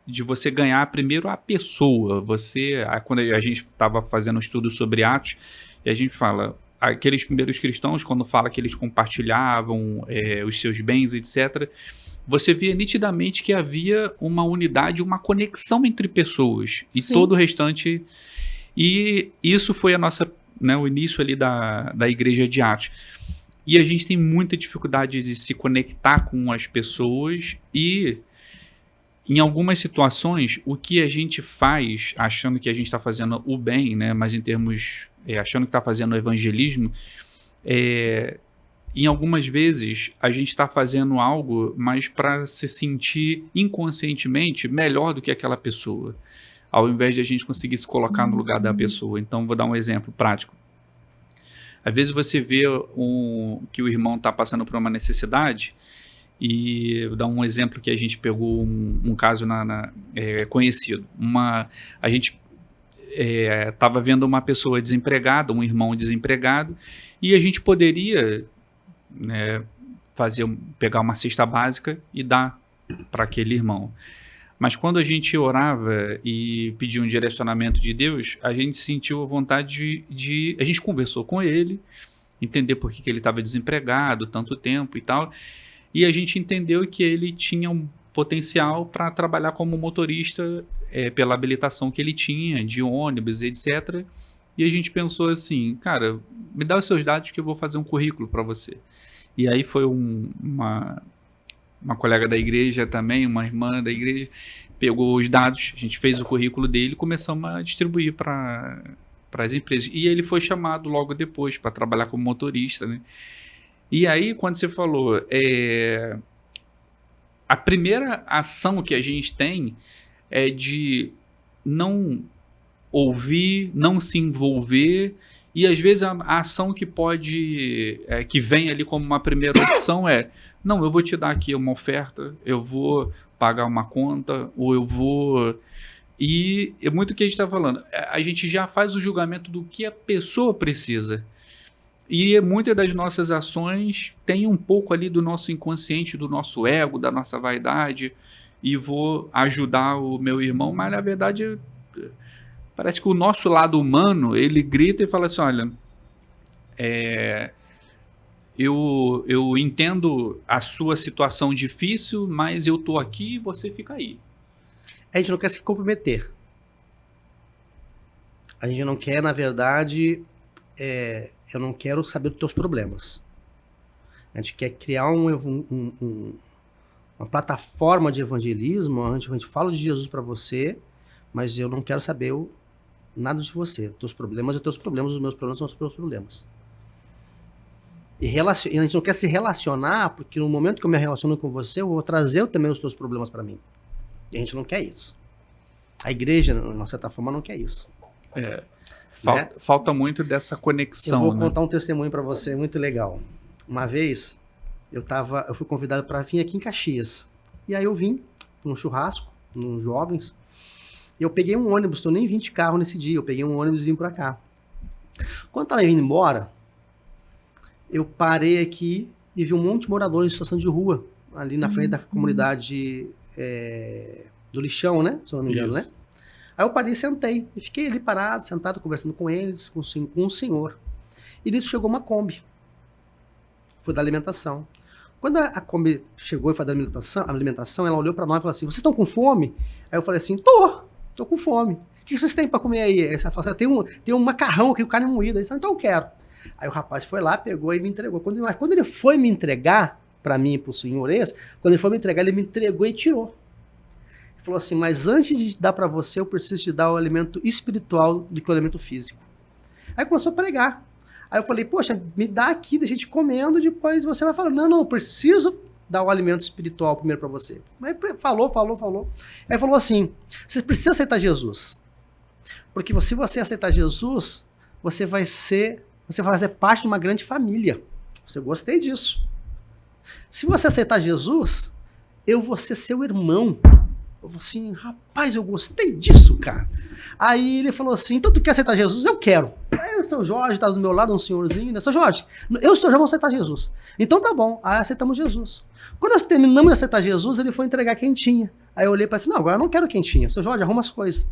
de você ganhar primeiro a pessoa. Quando a gente estava fazendo um estudo sobre Atos, e a gente fala, aqueles primeiros cristãos, quando fala que eles compartilhavam os seus bens, etc., você via nitidamente que havia uma unidade, uma conexão entre pessoas. E Sim. Todo o restante... E isso foi o início ali da igreja de Atos. E a gente tem muita dificuldade de se conectar com as pessoas e, em algumas situações, o que a gente faz, achando que a gente está fazendo o bem, né, mas em termos, achando que está fazendo o evangelismo, em algumas vezes a gente está fazendo algo, mas para se sentir inconscientemente melhor do que aquela pessoa, ao invés de a gente conseguir se colocar no lugar da pessoa. Então, vou dar um exemplo prático. Às vezes você vê que o irmão está passando por uma necessidade, e vou dar um exemplo que a gente pegou um caso conhecido. A gente estava vendo uma pessoa desempregada, um irmão desempregado, e a gente poderia pegar uma cesta básica e dar para aquele irmão. Mas quando a gente orava e pedia um direcionamento de Deus, a gente sentiu a vontade a gente conversou com ele, entender por que ele estava desempregado tanto tempo e tal, e a gente entendeu que ele tinha um potencial para trabalhar como motorista pela habilitação que ele tinha, de ônibus, etc. E a gente pensou assim, cara, me dá os seus dados que eu vou fazer um currículo para você. E aí foi uma colega da igreja também, uma irmã da igreja, pegou os dados, a gente fez o currículo dele e começamos a distribuir para as empresas. E ele foi chamado logo depois para trabalhar como motorista, né? E aí, quando você falou, a primeira ação que a gente tem é de não ouvir, não se envolver, e às vezes a ação que que vem ali como uma primeira opção não, eu vou te dar aqui uma oferta, eu vou pagar uma conta, ou eu vou... E é muito o que a gente está falando, a gente já faz o julgamento do que a pessoa precisa. E muitas das nossas ações tem um pouco ali do nosso inconsciente, do nosso ego, da nossa vaidade, e vou ajudar o meu irmão, mas na verdade parece que o nosso lado humano, ele grita e fala assim, olha, eu entendo a sua situação difícil, mas eu tô aqui e você fica aí. A gente não quer se comprometer. A gente não quer, na verdade, eu não quero saber dos teus problemas. A gente quer criar uma plataforma de evangelismo, onde a gente fala de Jesus para você, mas eu não quero saber nada de você. Teus problemas, os meus problemas são os meus problemas. E a gente não quer se relacionar, porque no momento que eu me relaciono com você, eu vou trazer também os teus problemas para mim. E a gente não quer isso. A igreja, de uma certa forma, não quer isso. Falta muito dessa conexão. Eu vou contar um testemunho para você, muito legal. Uma vez, eu fui convidado para vir aqui em Caxias. E aí eu vim num churrasco, nos jovens, e eu peguei um ônibus, eu nem vim de carro nesse dia, eu peguei um ônibus e vim para cá. Quando eu tava indo embora, eu parei aqui e vi um monte de moradores em situação de rua, ali na frente da comunidade do Lixão, né? Se eu não me engano, né? Aí eu parei e sentei. E fiquei ali parado, sentado, conversando com eles, com um senhor. E nisso chegou uma Kombi. Foi da alimentação. Quando a Kombi chegou e foi da alimentação, ela olhou para nós e falou assim, vocês estão com fome? Aí eu falei assim, tô com fome. O que vocês têm para comer aí? Aí ela falou assim, tem um macarrão aqui, carne moída. Aí eu então eu quero. Aí o rapaz foi lá, pegou e me entregou. Quando ele foi me entregar, para mim e para o senhor quando ele foi me entregar, ele me entregou e tirou. Ele falou assim, mas antes de dar para você, eu preciso te dar o alimento espiritual do que o alimento físico. Aí começou a pregar. Aí eu falei, poxa, me dá aqui, deixa a gente comendo, depois você vai falar, não, eu preciso dar o alimento espiritual primeiro para você. Aí falou. Aí falou assim, você precisa aceitar Jesus. Porque se você aceitar Jesus, você vai fazer parte de uma grande família. Você gostei disso. Se você aceitar Jesus, eu vou ser seu irmão. Eu falei assim, rapaz, eu gostei disso, cara. Aí ele falou assim, então tu quer aceitar Jesus? Eu quero. Aí o seu Jorge tá do meu lado, um senhorzinho, né? Seu Jorge, eu e o senhor já vamos aceitar Jesus. Então tá bom, aí aceitamos Jesus. Quando nós terminamos de aceitar Jesus, ele foi entregar quentinha. Aí eu olhei para ele, não, agora eu não quero quentinha. Seu Jorge, arruma as coisas.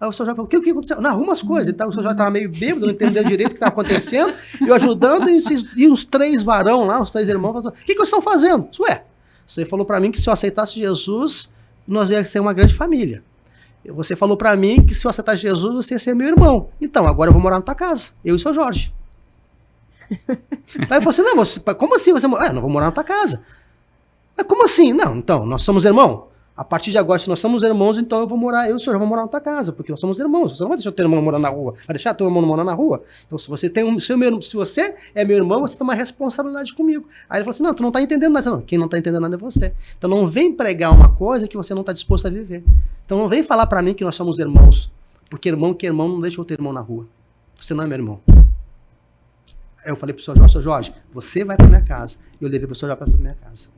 Aí o seu Jorge falou, o que aconteceu? Não, arruma as coisas. Então, o seu Jorge estava meio bêbado, não entendeu direito o que estava acontecendo, eu ajudando, e uns 3 varão lá, os 3 irmãos, falaram, o que vocês estão fazendo? Ué, você falou para mim que se eu aceitasse Jesus, nós ia ser uma grande família. Você falou para mim que se eu aceitasse Jesus, você ia ser meu irmão. Então, agora eu vou morar na tua casa, eu e o seu Jorge. Aí eu falei assim, não, mas como assim você mora? Não vou morar na tua casa. Mas como assim? Não, então, nós somos irmãos. A partir de agora, se nós somos irmãos, então eu e o senhor vamos morar na tua casa, porque nós somos irmãos. Você não vai deixar o teu irmão morar na rua, vai deixar teu irmão morar na rua. Então, se você é meu irmão, você tem uma responsabilidade comigo. Aí ele falou assim, não, tu não tá entendendo nada. Não, quem não tá entendendo nada é você. Então não vem pregar uma coisa que você não tá disposto a viver. Então não vem falar para mim que nós somos irmãos, porque irmão não deixa o teu irmão na rua. Você não é meu irmão. Aí eu falei pro seu Jorge, você vai pra minha casa. E eu levei pro seu Jorge pra minha casa.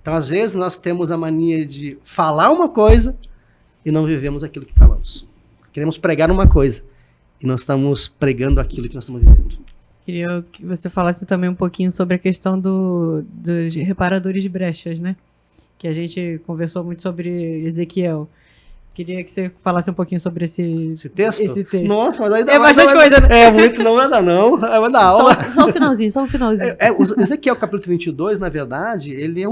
Então, às vezes, nós temos a mania de falar uma coisa e não vivemos aquilo que falamos. Queremos pregar uma coisa e não estamos pregando aquilo que nós estamos vivendo. Queria que você falasse também um pouquinho sobre a questão dos reparadores de brechas, né? Que a gente conversou muito sobre Ezequiel. Queria que você falasse um pouquinho sobre esse texto. Nossa, mas aí dá bastante coisa, né? É muito, não vai dar não. Vai dar aula. Só um finalzinho. O Ezequiel capítulo 22, na verdade, ele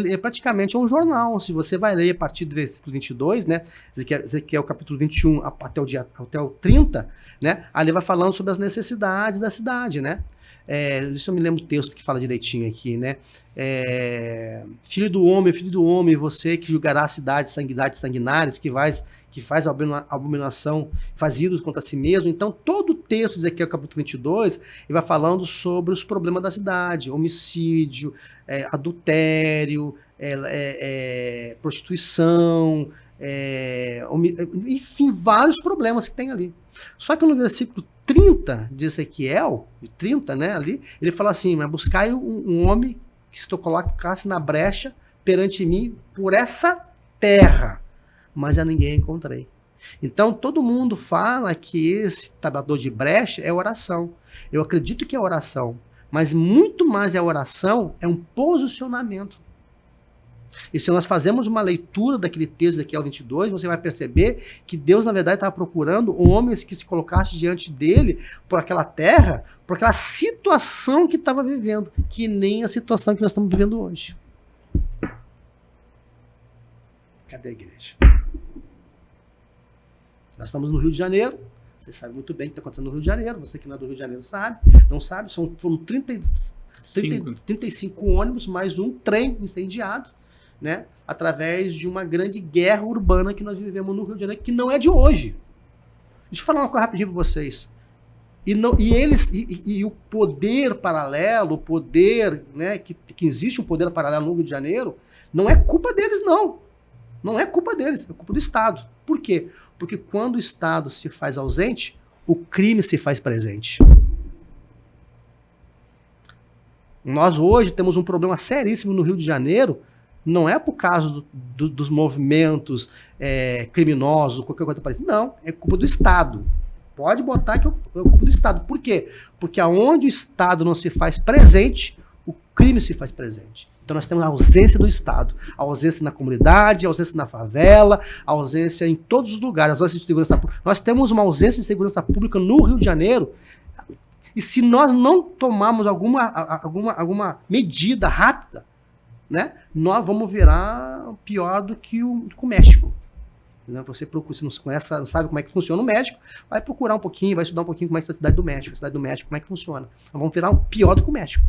é praticamente um jornal. Se você vai ler a partir do versículo 22, né? Ezequiel capítulo 21 até o 30, né? Ali vai falando sobre as necessidades da cidade, né? Deixa eu me lembrar o texto que fala direitinho aqui, né? Filho do homem, você que julgará as cidades sanguinárias, que faz abominação, faz ídolos contra si mesmo. Então, todo o texto de Ezequiel capítulo 22, ele vai falando sobre os problemas da cidade, homicídio, adultério, prostituição, enfim, vários problemas que tem ali. Só que no versículo 30 de Ezequiel, 30, né, ali, ele fala assim, mas buscai um homem que se colocasse na brecha perante mim por essa terra, mas a ninguém encontrei. Então, todo mundo fala que esse tapador de brecha é oração. Eu acredito que é oração, mas muito mais é oração, é um posicionamento. E se nós fazemos uma leitura daquele texto daqui ao 22, você vai perceber que Deus, na verdade, estava procurando homens que se colocassem diante dele por aquela terra, por aquela situação que estava vivendo, que nem a situação que nós estamos vivendo hoje. Cadê a igreja? Nós estamos no Rio de Janeiro, você sabe muito bem o que está acontecendo no Rio de Janeiro, você que não é do Rio de Janeiro sabe, não sabe, foram 35 ônibus, mais um trem incendiado, né, através de uma grande guerra urbana que nós vivemos no Rio de Janeiro, que não é de hoje. Deixa eu falar uma coisa rapidinho para vocês. E o poder paralelo, o poder, né, que existe um poder paralelo no Rio de Janeiro, não é culpa deles, não. Não é culpa deles, é culpa do Estado. Por quê? Porque quando o Estado se faz ausente, o crime se faz presente. Nós hoje temos um problema seríssimo no Rio de Janeiro, não é por causa dos movimentos criminosos, qualquer coisa parecida. Não, é culpa do Estado. Pode botar que é culpa do Estado. Por quê? Porque aonde o Estado não se faz presente, o crime se faz presente. Então nós temos a ausência do Estado, a ausência na comunidade, a ausência na favela, a ausência em todos os lugares, a ausência de segurança pública. Nós temos uma ausência de segurança pública no Rio de Janeiro, e se nós não tomarmos alguma medida rápida, né, nós vamos virar pior do que o México. Você procura, se não conhece, não sabe como é que funciona o México, vai procurar um pouquinho, vai estudar um pouquinho como é que é a cidade do México, como é que funciona. Nós vamos virar pior do que o México.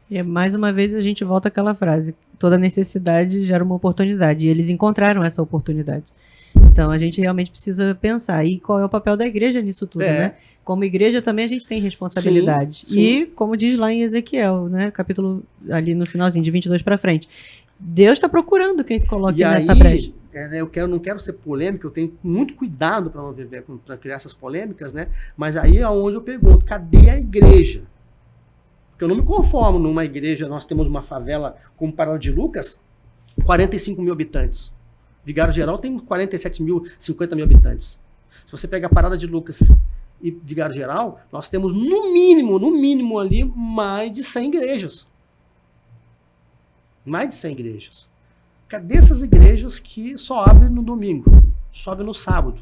E mais uma vez a gente volta àquela frase, toda necessidade gera uma oportunidade, e eles encontraram essa oportunidade. Então a gente realmente precisa pensar, e qual é o papel da igreja nisso tudo, né? Como igreja também a gente tem responsabilidade. Sim, sim. E como diz lá em Ezequiel, né, capítulo ali no finalzinho, de 22 para frente, Deus está procurando quem se coloque nessa brecha. Eu não quero ser polêmico, eu tenho muito cuidado para criar essas polêmicas, né? Mas aí é onde eu pergunto, cadê a igreja? Porque eu não me conformo numa igreja, nós temos uma favela como Parada de Lucas, 45 mil habitantes. Vigário Geral tem 47 mil, 50 mil habitantes. Se você pega a Parada de Lucas e Vigário Geral, nós temos no mínimo ali, mais de 100 igrejas. Mais de 100 igrejas. Cadê essas igrejas que só abrem no domingo, só abrem no sábado?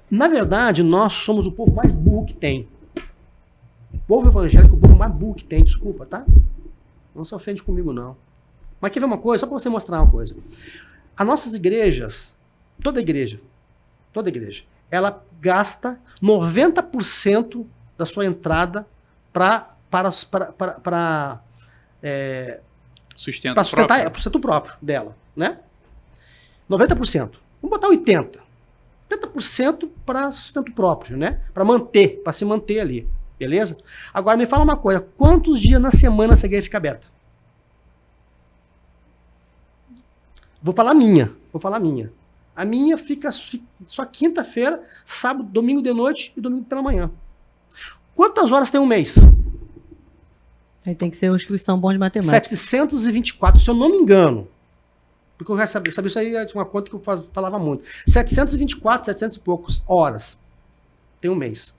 Na verdade, nós somos o povo mais burro que tem. O povo evangélico é o povo mais burro que tem, desculpa, tá? Não se ofende comigo, não. Mas quer ver uma coisa? Só para você mostrar uma coisa. As nossas igrejas, toda igreja, ela gasta 90% da sua entrada para sustento próprio dela, né? 90%. Vamos botar 80%. 80% para sustento próprio, né? Para se manter ali, beleza? Agora me fala uma coisa, quantos dias na semana essa igreja fica aberta? Vou falar a minha. A minha fica só quinta-feira, sábado, domingo de noite e domingo pela manhã. Quantas horas tem um mês? Aí tem que ser uma instituição bom de matemática. 724, se eu não me engano. Porque eu já sabia isso aí, é uma conta que eu falava muito. 724, 700 e poucos horas tem um mês.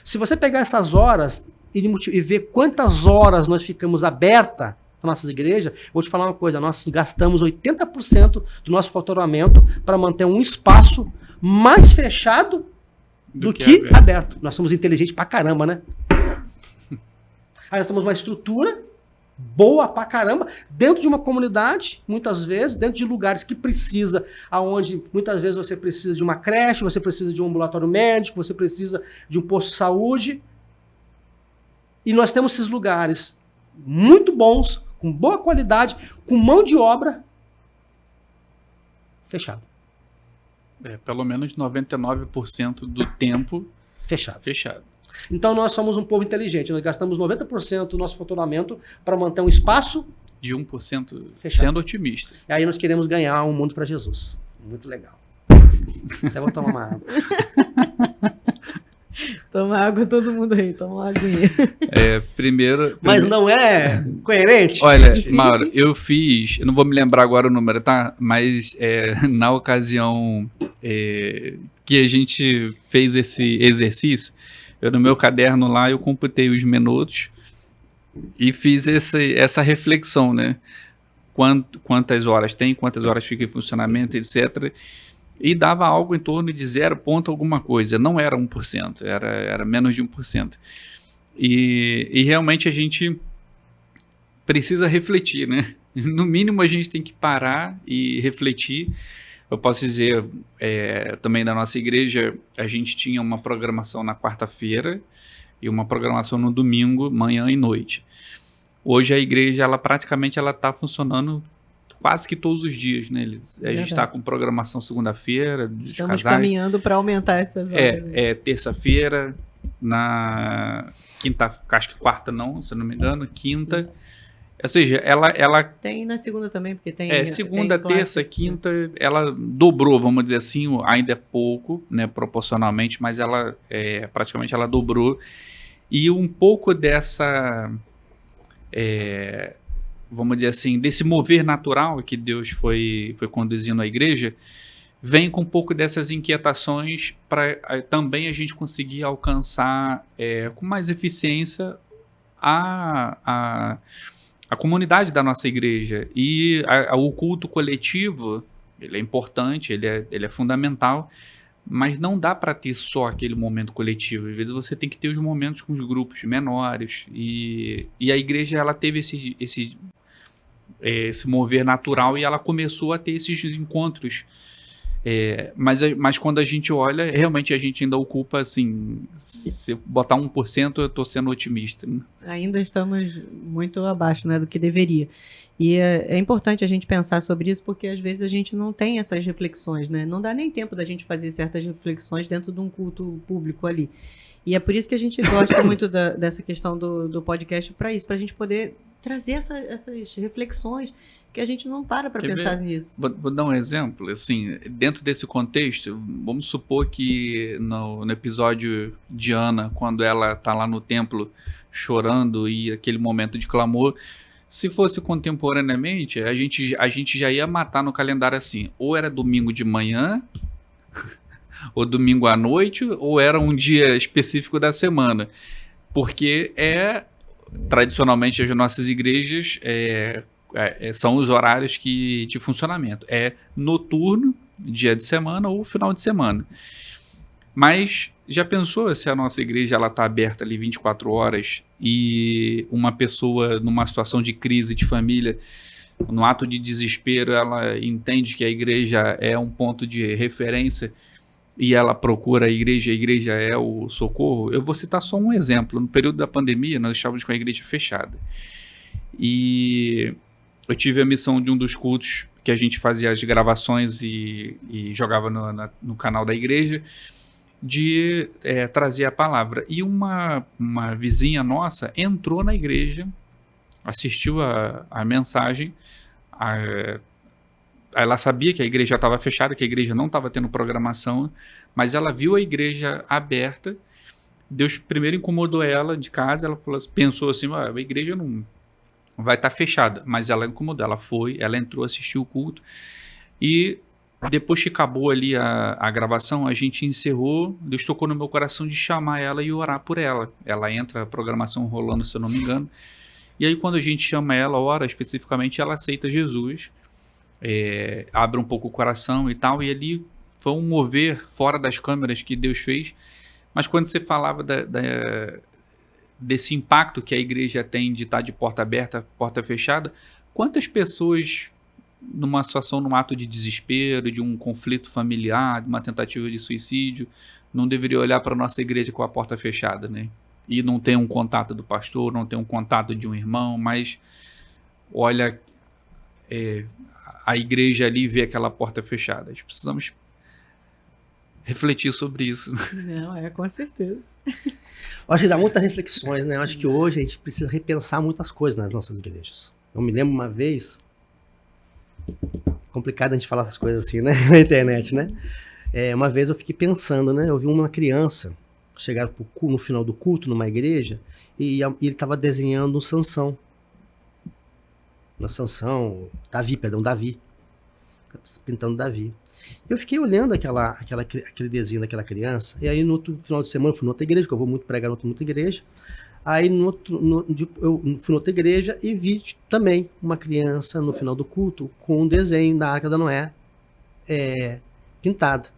Se você pegar essas horas e ver quantas horas nós ficamos abertas nas nossas igrejas, vou te falar uma coisa, nós gastamos 80% do nosso faturamento para manter um espaço mais fechado do que aberto. Nós somos inteligentes pra caramba, né? Aí nós temos uma estrutura boa pra caramba, dentro de uma comunidade, muitas vezes, dentro de lugares que precisa, aonde muitas vezes você precisa de uma creche, você precisa de um ambulatório médico, você precisa de um posto de saúde. E nós temos esses lugares muito bons, com boa qualidade, com mão de obra, fechado. Pelo menos 99% do tempo fechado. Então nós somos um povo inteligente, nós gastamos 90% do nosso faturamento para manter um espaço de 1% fechado. Sendo otimista. E aí nós queremos ganhar um mundo para Jesus. Muito legal. Até vou tomar uma água. Toma água todo mundo aí, toma uma aguinha. Primeiro... Mas não é coerente? Olha, Mauro, eu não vou me lembrar agora o número, tá? Mas na ocasião que a gente fez esse exercício, no meu caderno lá, eu computei os minutos e fiz essa reflexão, né? Quantas horas tem, quantas horas fica em funcionamento, etc., e dava algo em torno de 0 ponto alguma coisa, não era 1%, era menos de 1%. E realmente a gente precisa refletir, né? No mínimo a gente tem que parar e refletir. Eu posso dizer, também da nossa igreja, a gente tinha uma programação na quarta-feira e uma programação no domingo, manhã e noite. Hoje a igreja, praticamente está funcionando quase que todos os dias, né? A gente está com programação segunda-feira dos Estamos casais. caminhando para aumentar essas horas. É terça-feira, na quinta, acho que quarta não, se eu não me engano, quinta. Sim. Ou seja, ela... Tem na segunda também, porque tem... segunda, terça, quinta, ela dobrou, vamos dizer assim, ainda é pouco, né, proporcionalmente, mas ela, praticamente ela dobrou. E um pouco dessa, vamos dizer assim, desse mover natural que Deus foi conduzindo a igreja, vem com um pouco dessas inquietações para também a gente conseguir alcançar com mais eficiência a comunidade da nossa igreja. E o culto coletivo, ele é importante, ele é fundamental, mas não dá para ter só aquele momento coletivo. Às vezes você tem que ter os momentos com os grupos menores. E a igreja, ela teve esse mover natural e ela começou a ter esses encontros. Mas quando a gente olha, realmente a gente ainda ocupa, assim, se botar 1%, eu estou sendo otimista. Né? Ainda estamos muito abaixo, né, do que deveria. E é importante a gente pensar sobre isso, porque às vezes a gente não tem essas reflexões, né? Não dá nem tempo da gente fazer certas reflexões dentro de um culto público ali. E é por isso que a gente gosta muito dessa questão do podcast para isso, para a gente poder trazer essas reflexões que a gente não para pensar nisso. Vou dar um exemplo, assim, dentro desse contexto, vamos supor que no episódio de Ana, quando ela está lá no templo chorando e aquele momento de clamor, se fosse contemporaneamente, a gente já ia matar no calendário assim, ou era domingo de manhã, ou domingo à noite, ou era um dia específico da semana, porque tradicionalmente as nossas igrejas são os horários de funcionamento. É noturno, dia de semana ou final de semana. Mas já pensou se a nossa igreja está aberta ali 24 horas e uma pessoa numa situação de crise de família, no ato de desespero, ela entende que a igreja é um ponto de referência e ela procura a igreja é o socorro? Eu vou citar só um exemplo. No período da pandemia, nós estávamos com a igreja fechada. E eu tive a missão de um dos cultos que a gente fazia as gravações e jogava no canal da igreja, de trazer a palavra. E uma vizinha nossa entrou na igreja, assistiu a mensagem, ela sabia que a igreja estava fechada, que a igreja não estava tendo programação, mas ela viu a igreja aberta. Deus primeiro incomodou ela de casa, ela pensou assim, a igreja não vai estar fechada, mas ela incomodou, ela entrou, assistiu o culto, e depois que acabou ali a gravação, a gente encerrou, Deus tocou no meu coração de chamar ela e orar por ela. Ela entra, a programação rolando, se eu não me engano, e aí quando a gente chama ela, ora especificamente, ela aceita Jesus, abre um pouco o coração e tal, e ali foi um mover fora das câmeras que Deus fez. Mas quando você falava desse impacto que a igreja tem de estar de porta aberta, porta fechada, quantas pessoas numa situação, num ato de desespero, de um conflito familiar, de uma tentativa de suicídio, não deveria olhar para a nossa igreja com a porta fechada, né? E não tem um contato do pastor, não tem um contato de um irmão, mas olha a igreja ali e vê aquela porta fechada. Nós precisamos refletir sobre isso. Não, com certeza. Eu acho que dá muitas reflexões, né? Eu acho que hoje a gente precisa repensar muitas coisas nas nossas igrejas. Eu me lembro uma vez, complicado a gente falar essas coisas assim, né? Na internet, né? Uma vez eu fiquei pensando, né? Eu vi uma criança chegar no final do culto numa igreja e ele estava desenhando um Sansão. Davi. Pintando Davi. Eu fiquei olhando aquele desenho daquela criança, e aí no outro final de semana eu fui em outra igreja, que eu vou muito pregar em outra igreja. Aí eu fui em outra igreja e vi também uma criança no final do culto com um desenho da Arca da Noé pintada.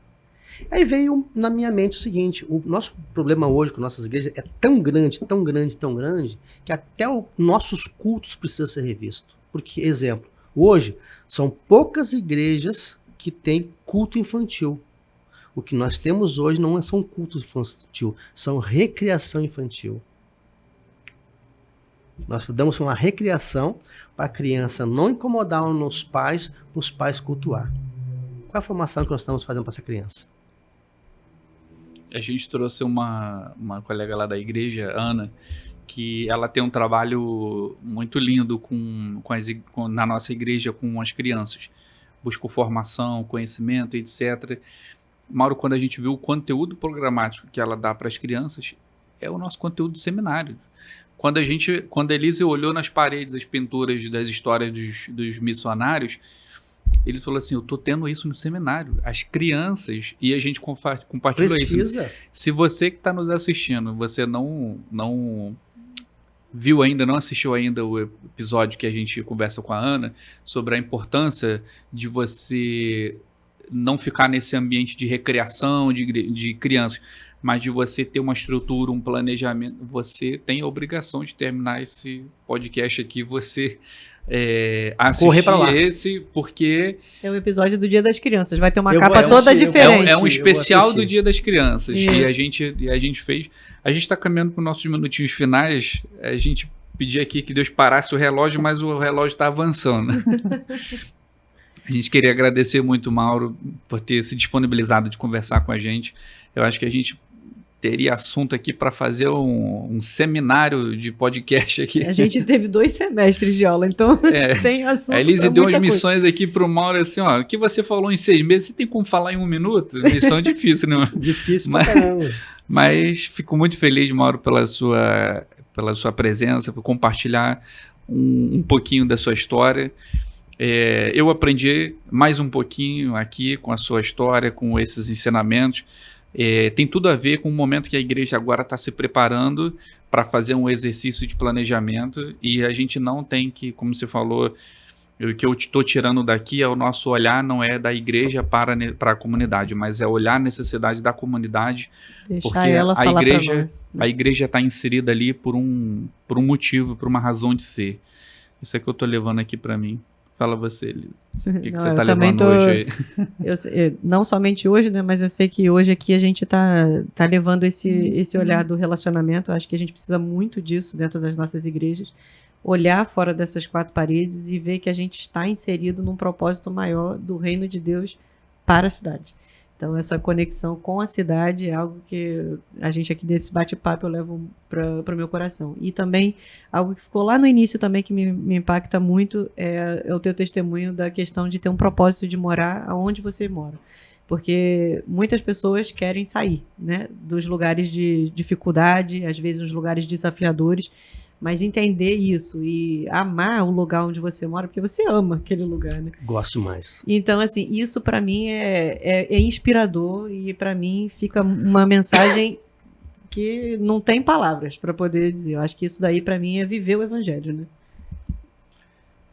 Aí veio na minha mente o seguinte: o nosso problema hoje com nossas igrejas é tão grande, tão grande, tão grande, que até os nossos cultos precisam ser revistos. Porque, exemplo, hoje são poucas igrejas que têm culto infantil. O que nós temos hoje não são cultos infantil, são recreação infantil. Nós damos uma recriação para a criança não incomodar os pais, para os pais cultuar. Qual é a formação que nós estamos fazendo para essa criança? A gente trouxe uma colega lá da igreja, Ana, que ela tem um trabalho muito lindo na nossa igreja com as crianças. Buscou formação, conhecimento, etc. Mauro, quando a gente viu o conteúdo programático que ela dá para as crianças, é o nosso conteúdo do seminário. Quando a Elise olhou nas paredes as pinturas das histórias dos missionários, ele falou assim, eu tô tendo isso no seminário, as crianças, e a gente compartilhou isso. Se você que está nos assistindo, você não viu ainda, não assistiu ainda o episódio que a gente conversa com a Ana, sobre a importância de você não ficar nesse ambiente de recreação de crianças, mas de você ter uma estrutura, um planejamento, você tem a obrigação de terminar esse podcast aqui, você correr para lá. Esse, porque é o episódio do Dia das Crianças, vai ter uma capa toda diferente. É um especial do Dia das Crianças, e a gente fez. A gente está caminhando para os nossos minutinhos finais, a gente pedia aqui que Deus parasse o relógio, mas o relógio está avançando. A gente queria agradecer muito, Mauro, por ter se disponibilizado de conversar com a gente. Eu acho que a gente teria assunto aqui para fazer um seminário de podcast aqui. A gente teve 2 semestres de aula, então tem assunto. A Elise deu umas missões aqui para o Mauro, assim, ó, o que você falou em 6 meses, você tem como falar em 1 minuto? Missão difícil, né? Difícil pra caramba. Mas fico muito feliz, Mauro, pela sua presença, por compartilhar um pouquinho da sua história. Eu aprendi mais um pouquinho aqui com a sua história, com esses ensinamentos. Tem tudo a ver com o momento que a igreja agora está se preparando para fazer um exercício de planejamento, e a gente não tem que, como você falou, o que eu estou tirando daqui é o nosso olhar, não é da igreja para a comunidade, mas é olhar a necessidade da comunidade, porque a igreja está inserida ali por um motivo, por uma razão de ser. Isso é que eu estou levando aqui para mim. Fala você, Elisa. O que você está levando hoje aí? Não somente hoje, né, mas eu sei que hoje aqui a gente está levando esse olhar do relacionamento. Eu acho que a gente precisa muito disso dentro das nossas igrejas. Olhar fora dessas 4 paredes e ver que a gente está inserido num propósito maior do reino de Deus para a cidade. Então, essa conexão com a cidade é algo que a gente aqui desse bate-papo eu levo para o meu coração. E também, algo que ficou lá no início também que me impacta muito é o teu testemunho da questão de ter um propósito de morar onde você mora. Porque muitas pessoas querem sair, né, dos lugares de dificuldade, às vezes os lugares desafiadores, mas entender isso e amar o lugar onde você mora, porque você ama aquele lugar, né? Gosto mais. Então, assim, isso para mim é inspirador, e para mim fica uma mensagem que não tem palavras para poder dizer. Eu acho que isso daí para mim é viver o evangelho, né?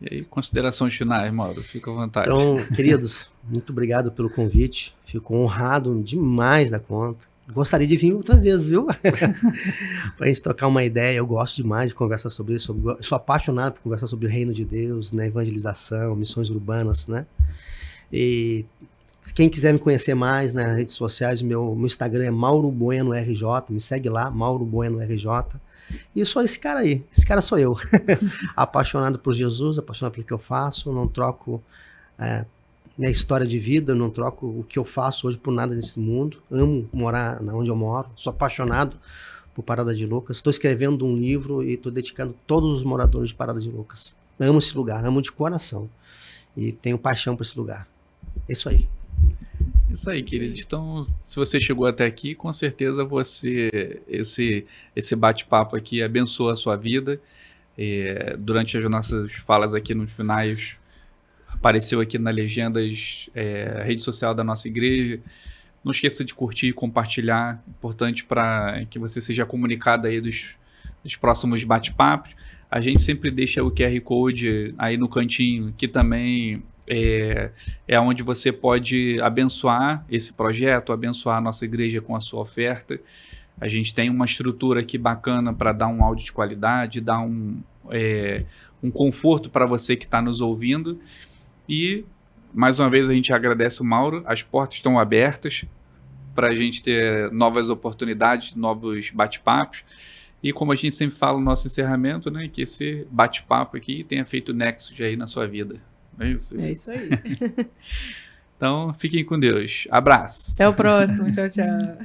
E aí, considerações finais, Mauro? Fica à vontade. Então, queridos, muito obrigado pelo convite. Fico honrado demais da conta. Gostaria de vir outra vez, viu? Pra gente trocar uma ideia. Eu gosto demais de conversar sobre isso. Eu sou apaixonado por conversar sobre o reino de Deus, né? Evangelização, missões urbanas, né? E quem quiser me conhecer mais nas redes sociais, meu Instagram é Mauro Bueno RJ. Me segue lá, Mauro Bueno RJ. E eu sou esse cara aí. Esse cara sou eu. Apaixonado por Jesus, apaixonado pelo que eu faço. Não troco minha história de vida, não troco o que eu faço hoje por nada nesse mundo. Amo morar onde eu moro, sou apaixonado por Parada de Lucas. Estou escrevendo um livro e estou dedicando a todos os moradores de Parada de Lucas. Amo esse lugar, amo de coração. E tenho paixão por esse lugar. É isso aí. Isso aí, querido. Então, se você chegou até aqui, com certeza esse bate-papo aqui abençoa a sua vida. Durante as nossas falas aqui nos finais, apareceu aqui nas legendas a rede social da nossa igreja. Não esqueça de curtir e compartilhar. Importante para que você seja comunicado aí dos próximos bate-papos. A gente sempre deixa o QR Code aí no cantinho, que também é onde você pode abençoar esse projeto, abençoar a nossa igreja com a sua oferta. A gente tem uma estrutura aqui bacana para dar um áudio de qualidade, dar um conforto para você que está nos ouvindo. E, mais uma vez, a gente agradece o Mauro. As portas estão abertas para a gente ter novas oportunidades, novos bate-papos. E como a gente sempre fala no nosso encerramento, né, que esse bate-papo aqui tenha feito nexus aí na sua vida. É isso aí. É isso aí. Então, fiquem com Deus. Abraço. Até o próximo. Tchau, tchau.